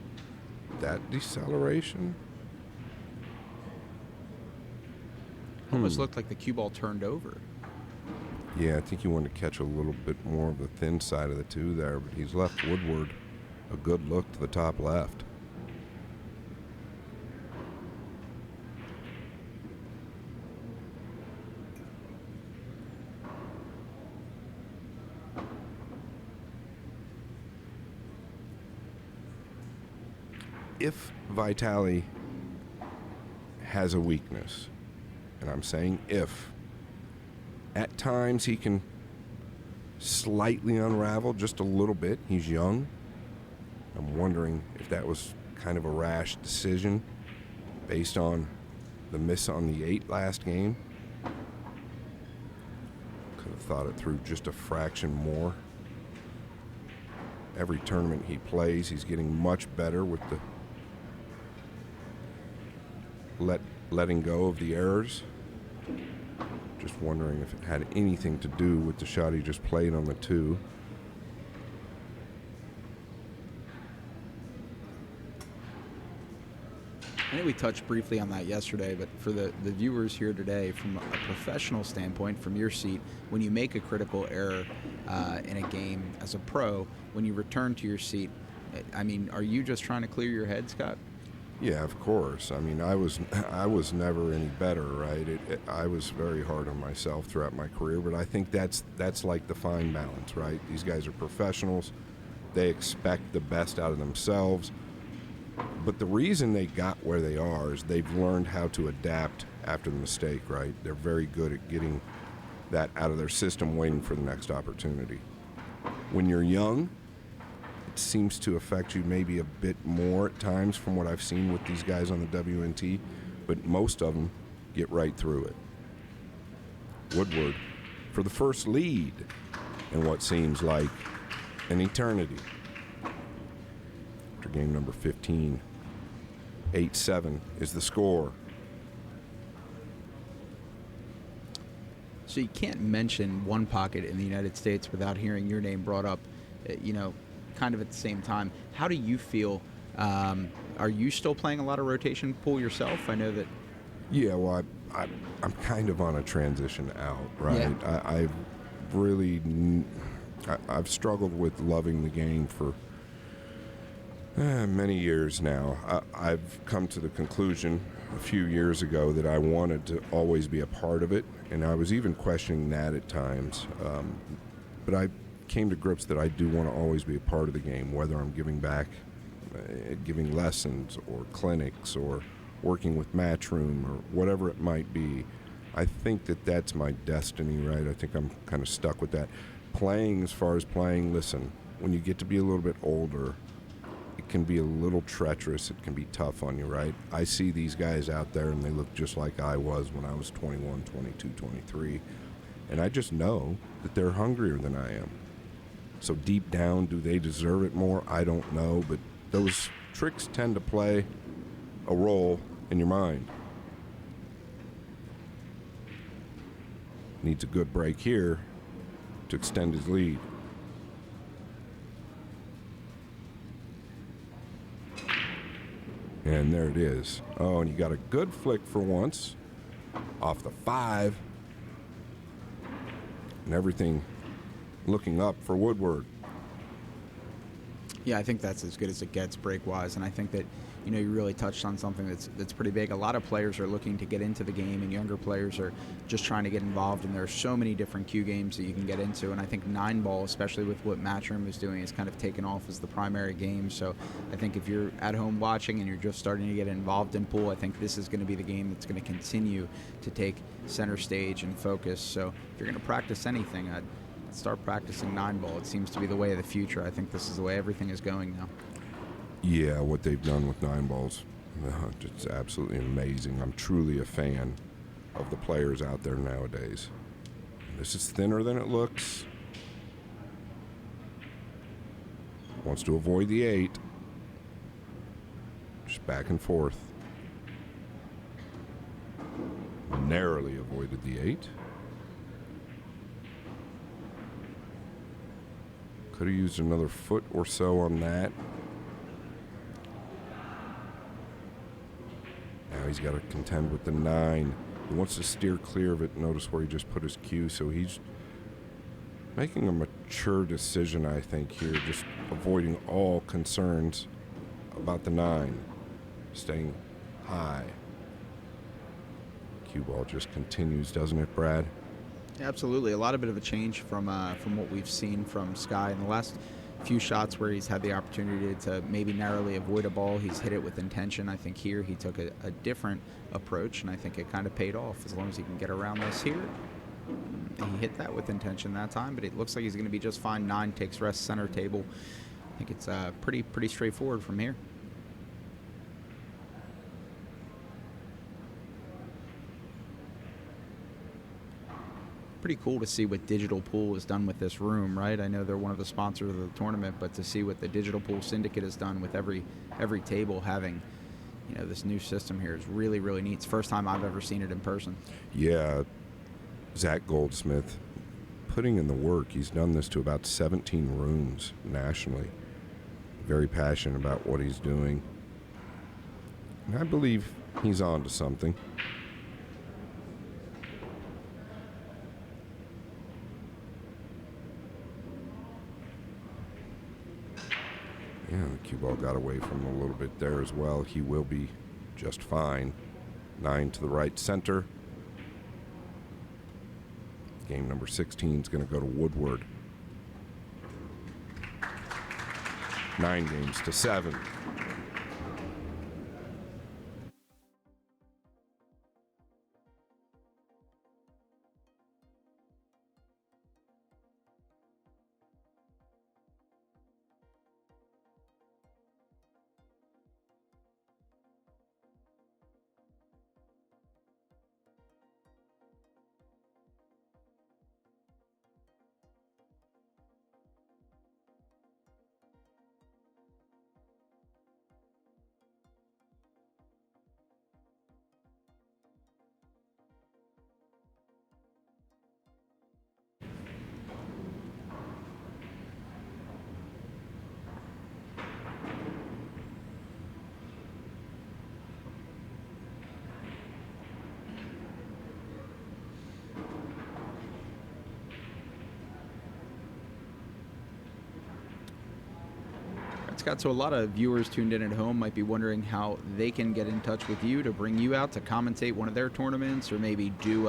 that deceleration? Almost looked like the cue ball turned over. Yeah, I think he wanted to catch a little bit more of the thin side of the 2 there, but he's left Woodward a good look to the top left. If Vitaliy has a weakness, and I'm saying if, at times he can slightly unravel just a little bit. He's young. I'm wondering if that was kind of a rash decision based on the miss on the 8 last game. Could have thought it through just a fraction more. Every tournament he plays, he's getting much better with the letting go of the errors. Just wondering if it had anything to do with the shot he just played on the 2. I think we touched briefly on that yesterday, but for the viewers here today, from a professional standpoint, from your seat, when you make a critical error in a game as a pro, when you return to your seat, I mean, are you just trying to clear your head, Scott? Yeah, of course. I mean, I was never any better, right? I was very hard on myself throughout my career, but I think that's like the fine balance, right? These guys are professionals. They expect the best out of themselves. But the reason they got where they are is they've learned how to adapt after the mistake, right? They're very good at getting that out of their system, waiting for the next opportunity. When you're young, it seems to affect you maybe a bit more at times from what I've seen with these guys on the WNT, but most of them get right through it. Woodward for the first lead in what seems like an eternity. After game number 15, 8-7 is the score. So you can't mention one pocket in the United States without hearing your name brought up, kind of at the same time. How do you feel? Are you still playing a lot of rotation pool yourself? I know that. Yeah, well, I'm kind of on a transition out, right? Yeah. I've struggled with loving the game for many years now. I've come to the conclusion a few years ago that I wanted to always be a part of it, and I was even questioning that at times. But I came to grips that I do want to always be a part of the game, whether I'm giving back, giving lessons or clinics or working with Matchroom or whatever it might be. I think that that's my destiny, right? I think I'm kind of stuck with that. Playing, as far as playing, listen, when you get to be a little bit older, it can be a little treacherous. It can be tough on you, right? I see these guys out there, and they look just like I was when I was 21, 22, 23. And I just know that they're hungrier than I am. So deep down, do they deserve it more? I don't know, but those tricks tend to play a role in your mind. Needs a good break here. to extend his lead. And there it is. Oh, and he got a good flick for once off the 5. And everything looking up for Woodward. Yeah, I think that's as good as it gets break-wise, and I think that, you know, you really touched on something that's pretty big. A lot of players are looking to get into the game, and younger players are just trying to get involved, and there are so many different cue games that you can get into, and I think 9-ball, especially with what Matchroom is doing, is kind of taken off as the primary game. So I think if you're at home watching and you're just starting to get involved in pool, I think this is going to be the game that's going to continue to take center stage and focus. So if you're going to practice anything, I'd start practicing 9-ball. It seems to be the way of the future. I think this is the way everything is going now. Yeah, what they've done with 9-balls, it's absolutely amazing. I'm truly a fan of the players out there nowadays. This is thinner than it looks. Wants to avoid the 8. Just back and forth. Narrowly avoided the 8. Could have used another foot or so on that. Now he's got to contend with the 9. He wants to steer clear of it. Notice where he just put his cue, so he's making a mature decision, I think, here, just avoiding all concerns about the 9. Staying high. Cue ball just continues, doesn't it, Brad? Absolutely, a lot of bit of a change from what we've seen from Sky in the last few shots where he's had the opportunity to maybe narrowly avoid a ball. He's hit it with intention. I think here he took a different approach, and I think it kind of paid off as long as he can get around this here. He hit that with intention that time, but it looks like he's going to be just fine. 9 takes rest center table. I think it's pretty straightforward from here. Pretty cool to see what Digital Pool has done with this room, right? I know they're one of the sponsors of the tournament, but to see what the Digital Pool Syndicate has done with every table having, you know, this new system here is really, really neat. It's the first time I've ever seen it in person. Yeah, Zach Goldsmith putting in the work. He's done this to about 17 rooms nationally. Very passionate about what he's doing. And I believe he's on to something. Yeah, the cue ball got away from him a little bit there as well. He will be just fine. 9 to the right center. Game number 16 is going to go to Woodward. 9 games to 7. Scott, so a lot of viewers tuned in at home might be wondering how they can get in touch with you to bring you out to commentate one of their tournaments, or maybe do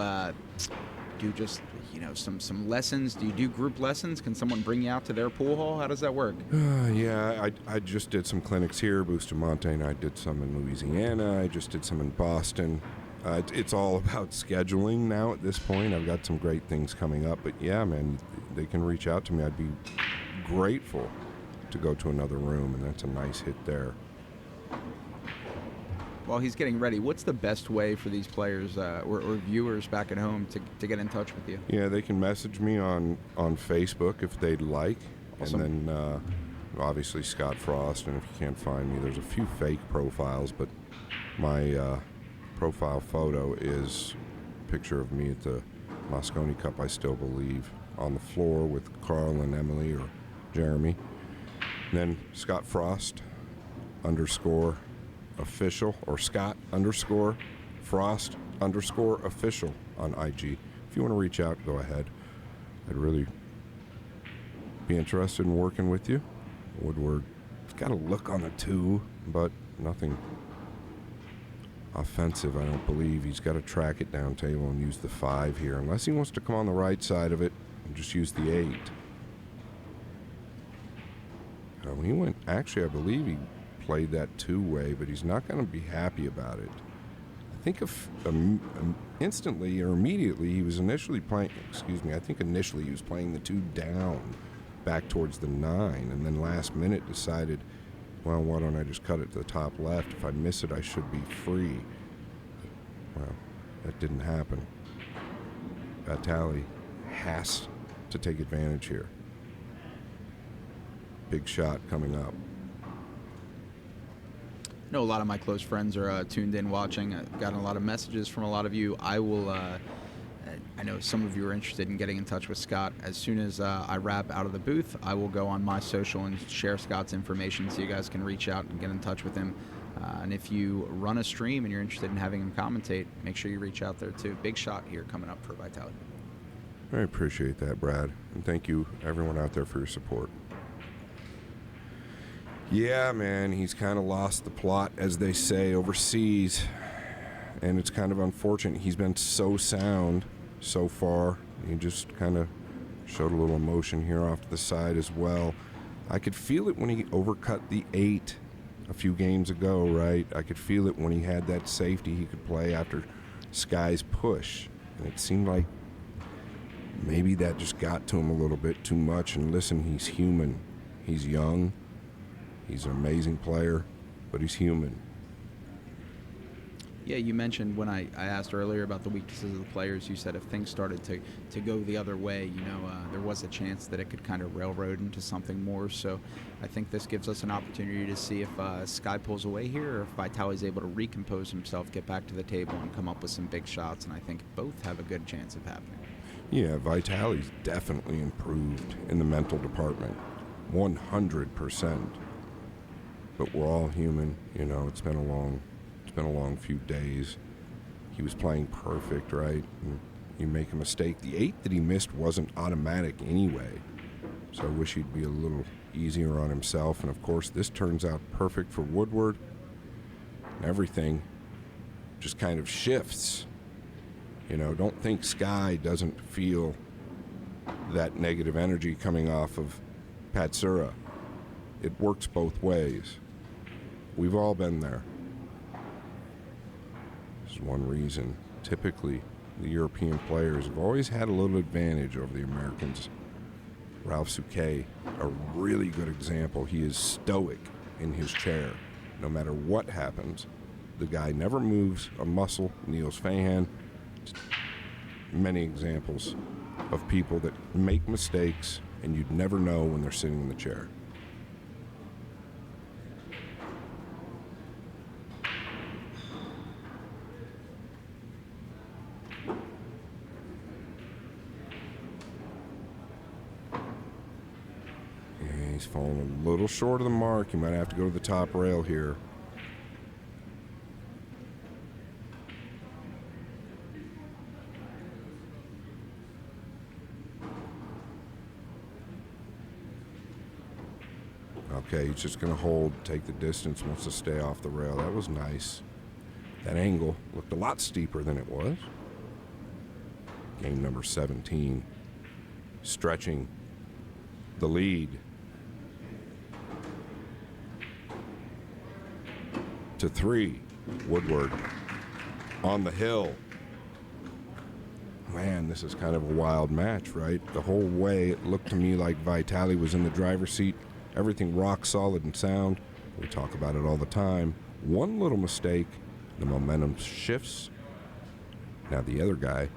just, you know, some lessons. Do you do group lessons? Can someone bring you out to their pool hall? How does that work? Yeah, I just did some clinics here, Bustamante, and I did some in Louisiana. I just did some in Boston. It's all about scheduling now at this point. I've got some great things coming up, but yeah, man, they can reach out to me. I'd be grateful to go to another room, and that's a nice hit there. While he's getting ready, what's the best way for these players or viewers back at home to get in touch with you? Yeah, they can message me on Facebook if they'd like. Awesome. And then obviously Scott Frost, and if you can't find me, there's a few fake profiles, but my profile photo is a picture of me at the Moscone Cup, I still believe, on the floor with Carl and Emily or Jeremy. And then Scott Frost _official, or Scott _Frost _official on IG. If you want to reach out, go ahead. I'd really be interested in working with you. Woodward, he's got a look on the 2, but nothing offensive, I don't believe. He's got to track it down table and use the 5 here, unless he wants to come on the right side of it and just use the 8. He went, actually, I believe he played that 2-way, but he's not going to be happy about it. I think instantly or immediately he was initially playing, I think initially he was playing the 2 down back towards the 9, and then last minute decided, well, why don't I just cut it to the top left? If I miss it, I should be free. Well, that didn't happen. Vitaliy has to take advantage here. Big shot coming up. I know a lot of my close friends are tuned in watching. I've gotten a lot of messages from a lot of you. I know some of you are interested in getting in touch with Scott. As soon as I wrap out of the booth, I will go on my social and share Scott's information so you guys can reach out and get in touch with him. And if you run a stream and you're interested in having him commentate, make sure you reach out there too. Big shot here coming up for Vitaliy. I appreciate that, Brad. And thank you, everyone out there, for your support. Yeah, man, he's kind of lost the plot, as they say, overseas. And it's kind of unfortunate. He's been so sound so far. He just kind of showed a little emotion here off to the side as well. I could feel it when he overcut the 8 a few games ago, right? I could feel it when he had that safety he could play after Sky's push. And it seemed like maybe that just got to him a little bit too much. And listen, he's human. He's young. He's an amazing player, but he's human. Yeah, you mentioned when I asked earlier about the weaknesses of the players, you said if things started to go the other way, there was a chance that it could kind of railroad into something more. So I think this gives us an opportunity to see if Sky pulls away here or if Vitaliy's able to recompose himself, get back to the table, and come up with some big shots. And I think both have a good chance of happening. Yeah, Vitaliy's definitely improved in the mental department, 100%. But we're all human, it's been a long few days. He was playing perfect, right? And you make a mistake. The 8 that he missed wasn't automatic anyway. So I wish he'd be a little easier on himself. And of course, this turns out perfect for Woodward. And everything just kind of shifts. Don't think Sky doesn't feel that negative energy coming off of Patsura. It works both ways. We've all been there. This is one reason. Typically, the European players have always had a little advantage over the Americans. Ralph Souquet, a really good example. He is stoic in his chair. No matter what happens, the guy never moves a muscle. Niels Fahan. Many examples of people that make mistakes and you'd never know when they're sitting in the chair. He's falling a little short of the mark. You might have to go to the top rail here. Okay, he's just going to hold, take the distance, wants to stay off the rail. That was nice. That angle looked a lot steeper than it was. Game number 17. Stretching the lead to 3. Woodward on the hill. Man, this is kind of a wild match, right? The whole way it looked to me like Vitaliy was in the driver's seat. Everything rock solid and sound. We talk about it all the time. One little mistake, the momentum shifts. Now the other guy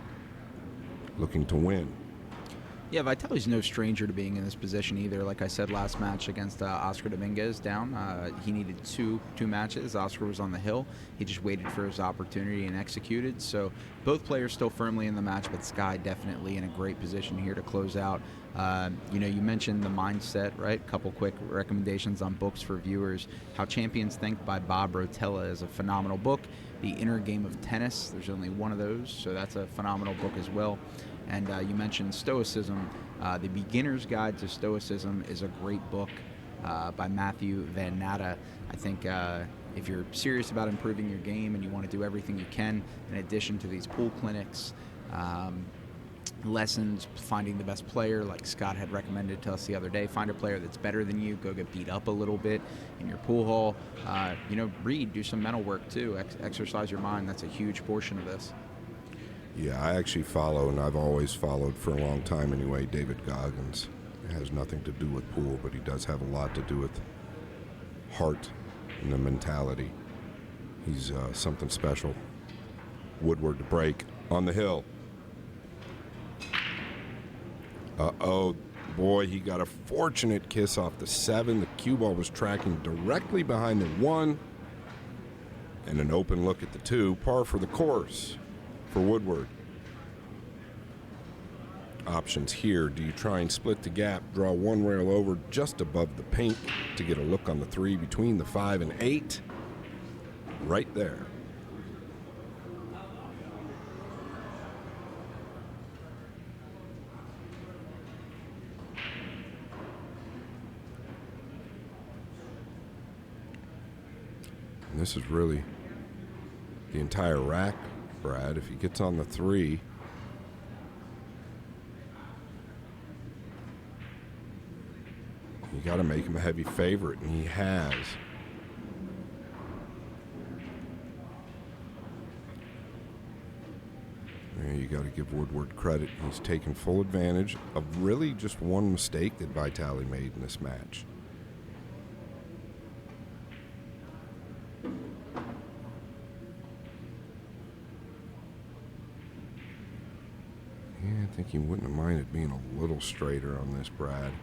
looking to win. Yeah, Vitali's no stranger to being in this position either. Like I said last match against Oscar Dominguez down, he needed two matches. Oscar was on the hill. He just waited for his opportunity and executed. So both players still firmly in the match, but Sky definitely in a great position here to close out. You mentioned the mindset, right? A couple quick recommendations on books for viewers. How Champions Think by Bob Rotella is a phenomenal book. The Inner Game of Tennis, there's only one of those, so that's a phenomenal book as well. And you mentioned Stoicism. The Beginner's Guide to Stoicism is a great book by Matthew Van Natta. I think if you're serious about improving your game and you want to do everything you can, in addition to these pool clinics, lessons, finding the best player, like Scott had recommended to us the other day, find a player that's better than you, go get beat up a little bit in your pool hall. Read, do some mental work too, exercise your mind. That's a huge portion of this. Yeah, I actually follow, and I've always followed for a long time anyway, David Goggins. It has nothing to do with pool, but he does have a lot to do with heart and the mentality. He's something special. Woodward to break on the hill. Uh-oh, boy, he got a fortunate kiss off the 7. The cue ball was tracking directly behind the 1. And an open look at the 2. Par for the course for Woodward. Options here. Do you try and split the gap, draw one rail over just above the pink to get a look on the 3 between the 5 and 8? Right there. And this is really the entire rack, Brad. If he gets on the 3, you got to make him a heavy favorite, and he has. Yeah, you got to give Woodward credit. He's taken full advantage of really just one mistake that Vitaliy made in this match. I think he wouldn't have minded being a little straighter on this, Brad.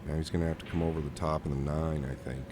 Now he's going to have to come over the top of the 9, I think.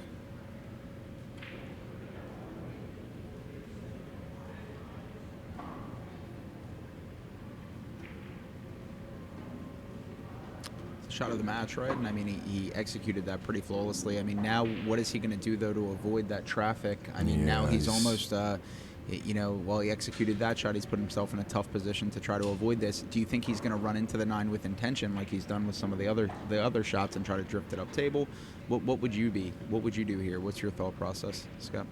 It's a shot of the match, right? And I mean, he executed that pretty flawlessly. I mean, now what is he going to do, though, to avoid that traffic? I mean, now he's almost... while he executed that shot, he's put himself in a tough position to try to avoid this. Do you think he's going to run into the 9 with intention, like he's done with some of the other shots, and try to drift it up table? What would you do here? What's your thought process, Scott?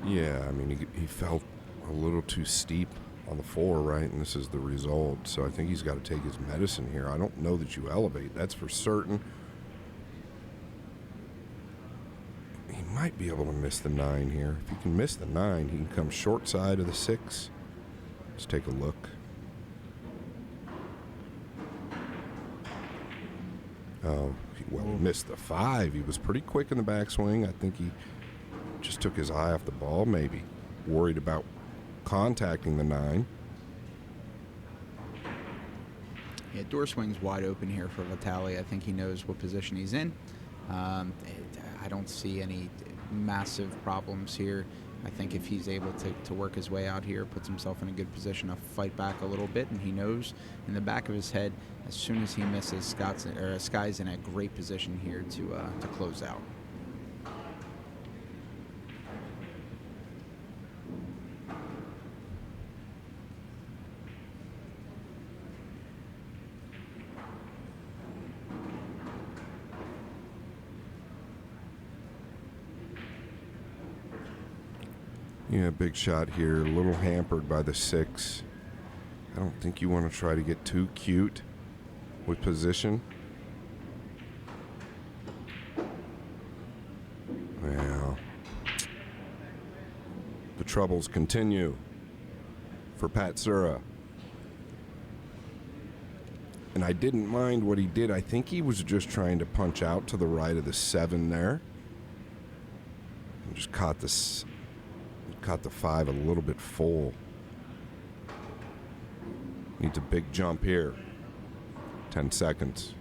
Yeah, I mean, he felt a little too steep on the 4, right? And this is the result. So I think he's got to take his medicine here. I don't know that you elevate. That's for certain. Might be able to miss the 9 here. If he can miss the 9, he can come short side of the 6. Let's take a look. Oh, well, he missed the 5. He was pretty quick in the backswing. I think he just took his eye off the ball, maybe. Worried about contacting the 9. Yeah, door swing's wide open here for Vitaliy. I think he knows what position he's in. I don't see any massive problems here. I think if he's able to work his way out here, puts himself in a good position to fight back a little bit, and he knows in the back of his head, as soon as he misses, Sky's in a great position here to close out. Yeah, big shot here. A little hampered by the 6. I don't think you want to try to get too cute with position. Well, the troubles continue for Patsura. And I didn't mind what he did. I think he was just trying to punch out to the right of the 7 there. And just caught the 5 a little bit full. Needs a big jump here. 10 seconds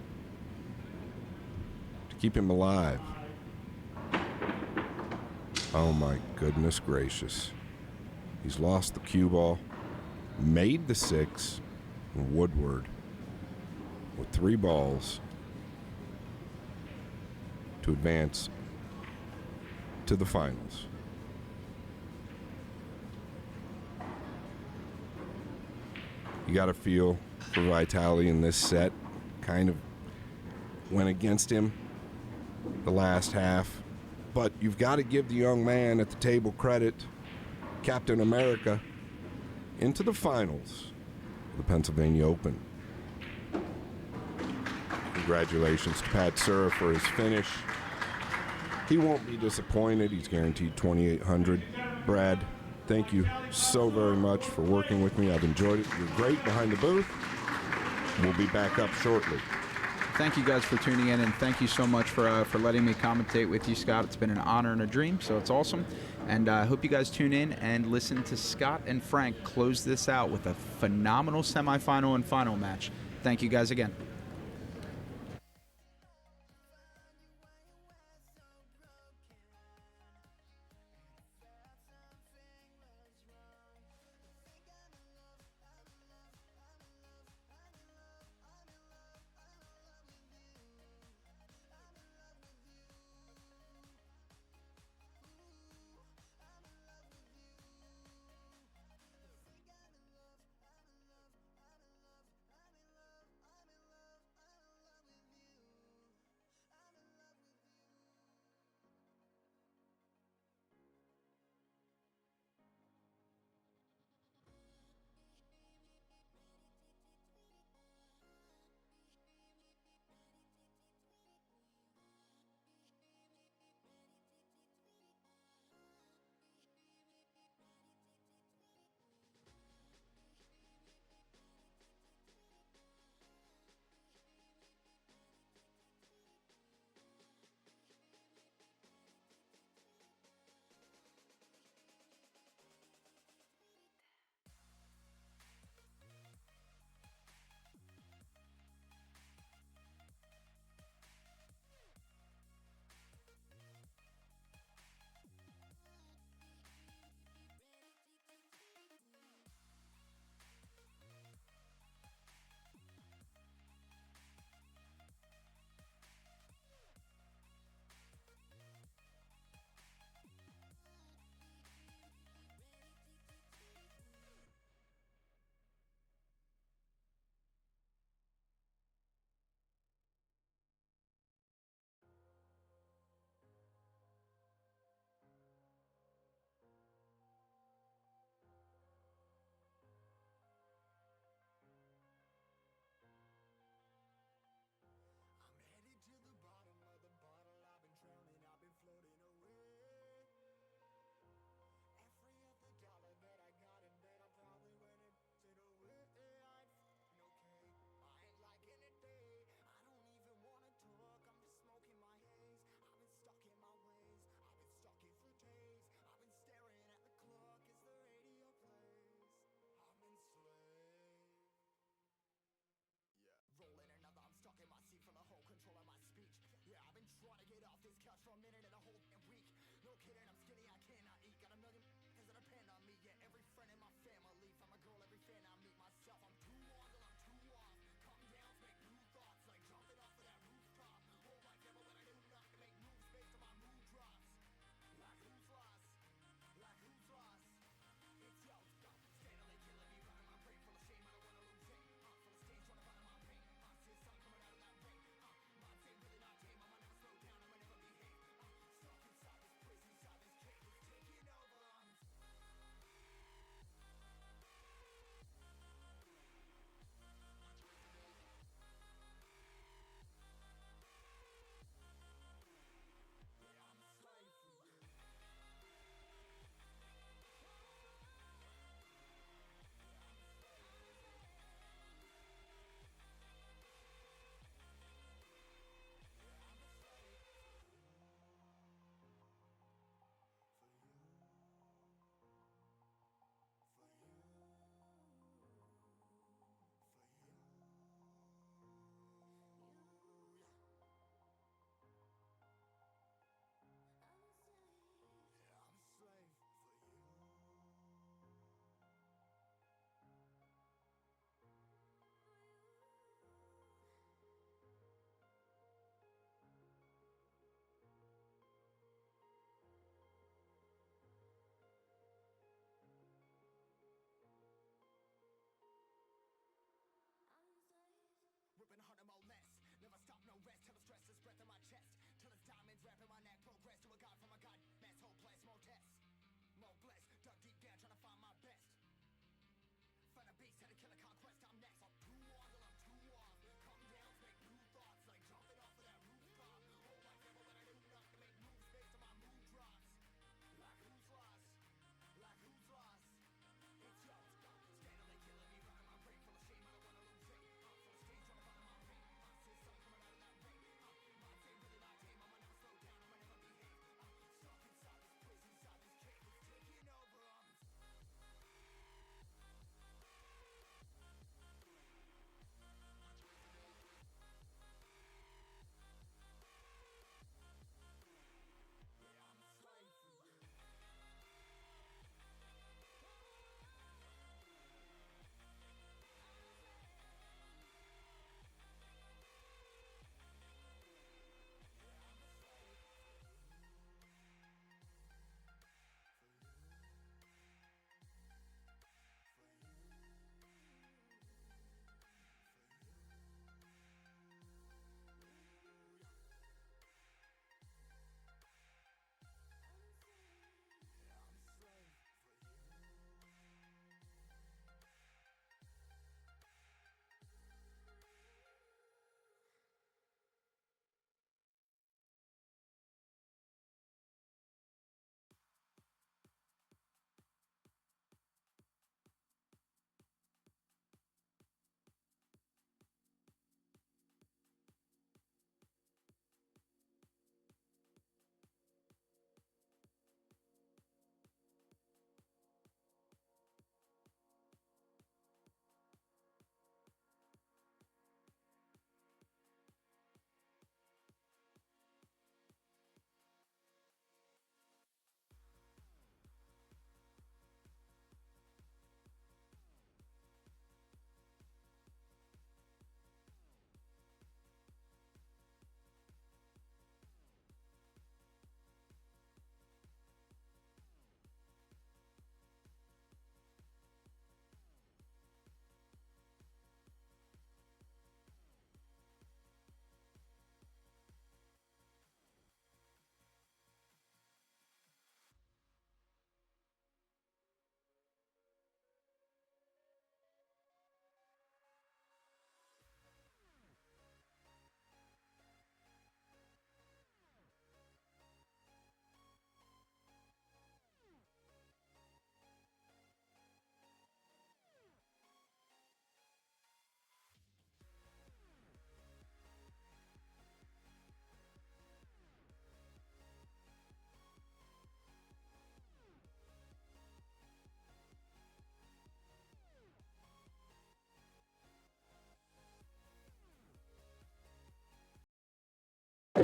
to keep him alive. Oh my goodness gracious. He's lost the cue ball, made the 6, and Woodward with 3 balls to advance to the finals. You got to feel for Vitaliy in this set. Kind of went against him the last half. But you've got to give the young man at the table credit. Captain America into the finals of the Pennsylvania Open. Congratulations to Patsura for his finish. He won't be disappointed. He's guaranteed $2,800. Brad, thank you so very much for working with me. I've enjoyed it. You're great behind the booth. We'll be back up shortly. Thank you guys for tuning in, and thank you so much for letting me commentate with you, Scott. It's been an honor and a dream, so it's awesome. And I hope you guys tune in and listen to Scott and Frank close this out with a phenomenal semifinal and final match. Thank you guys again.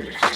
doubles.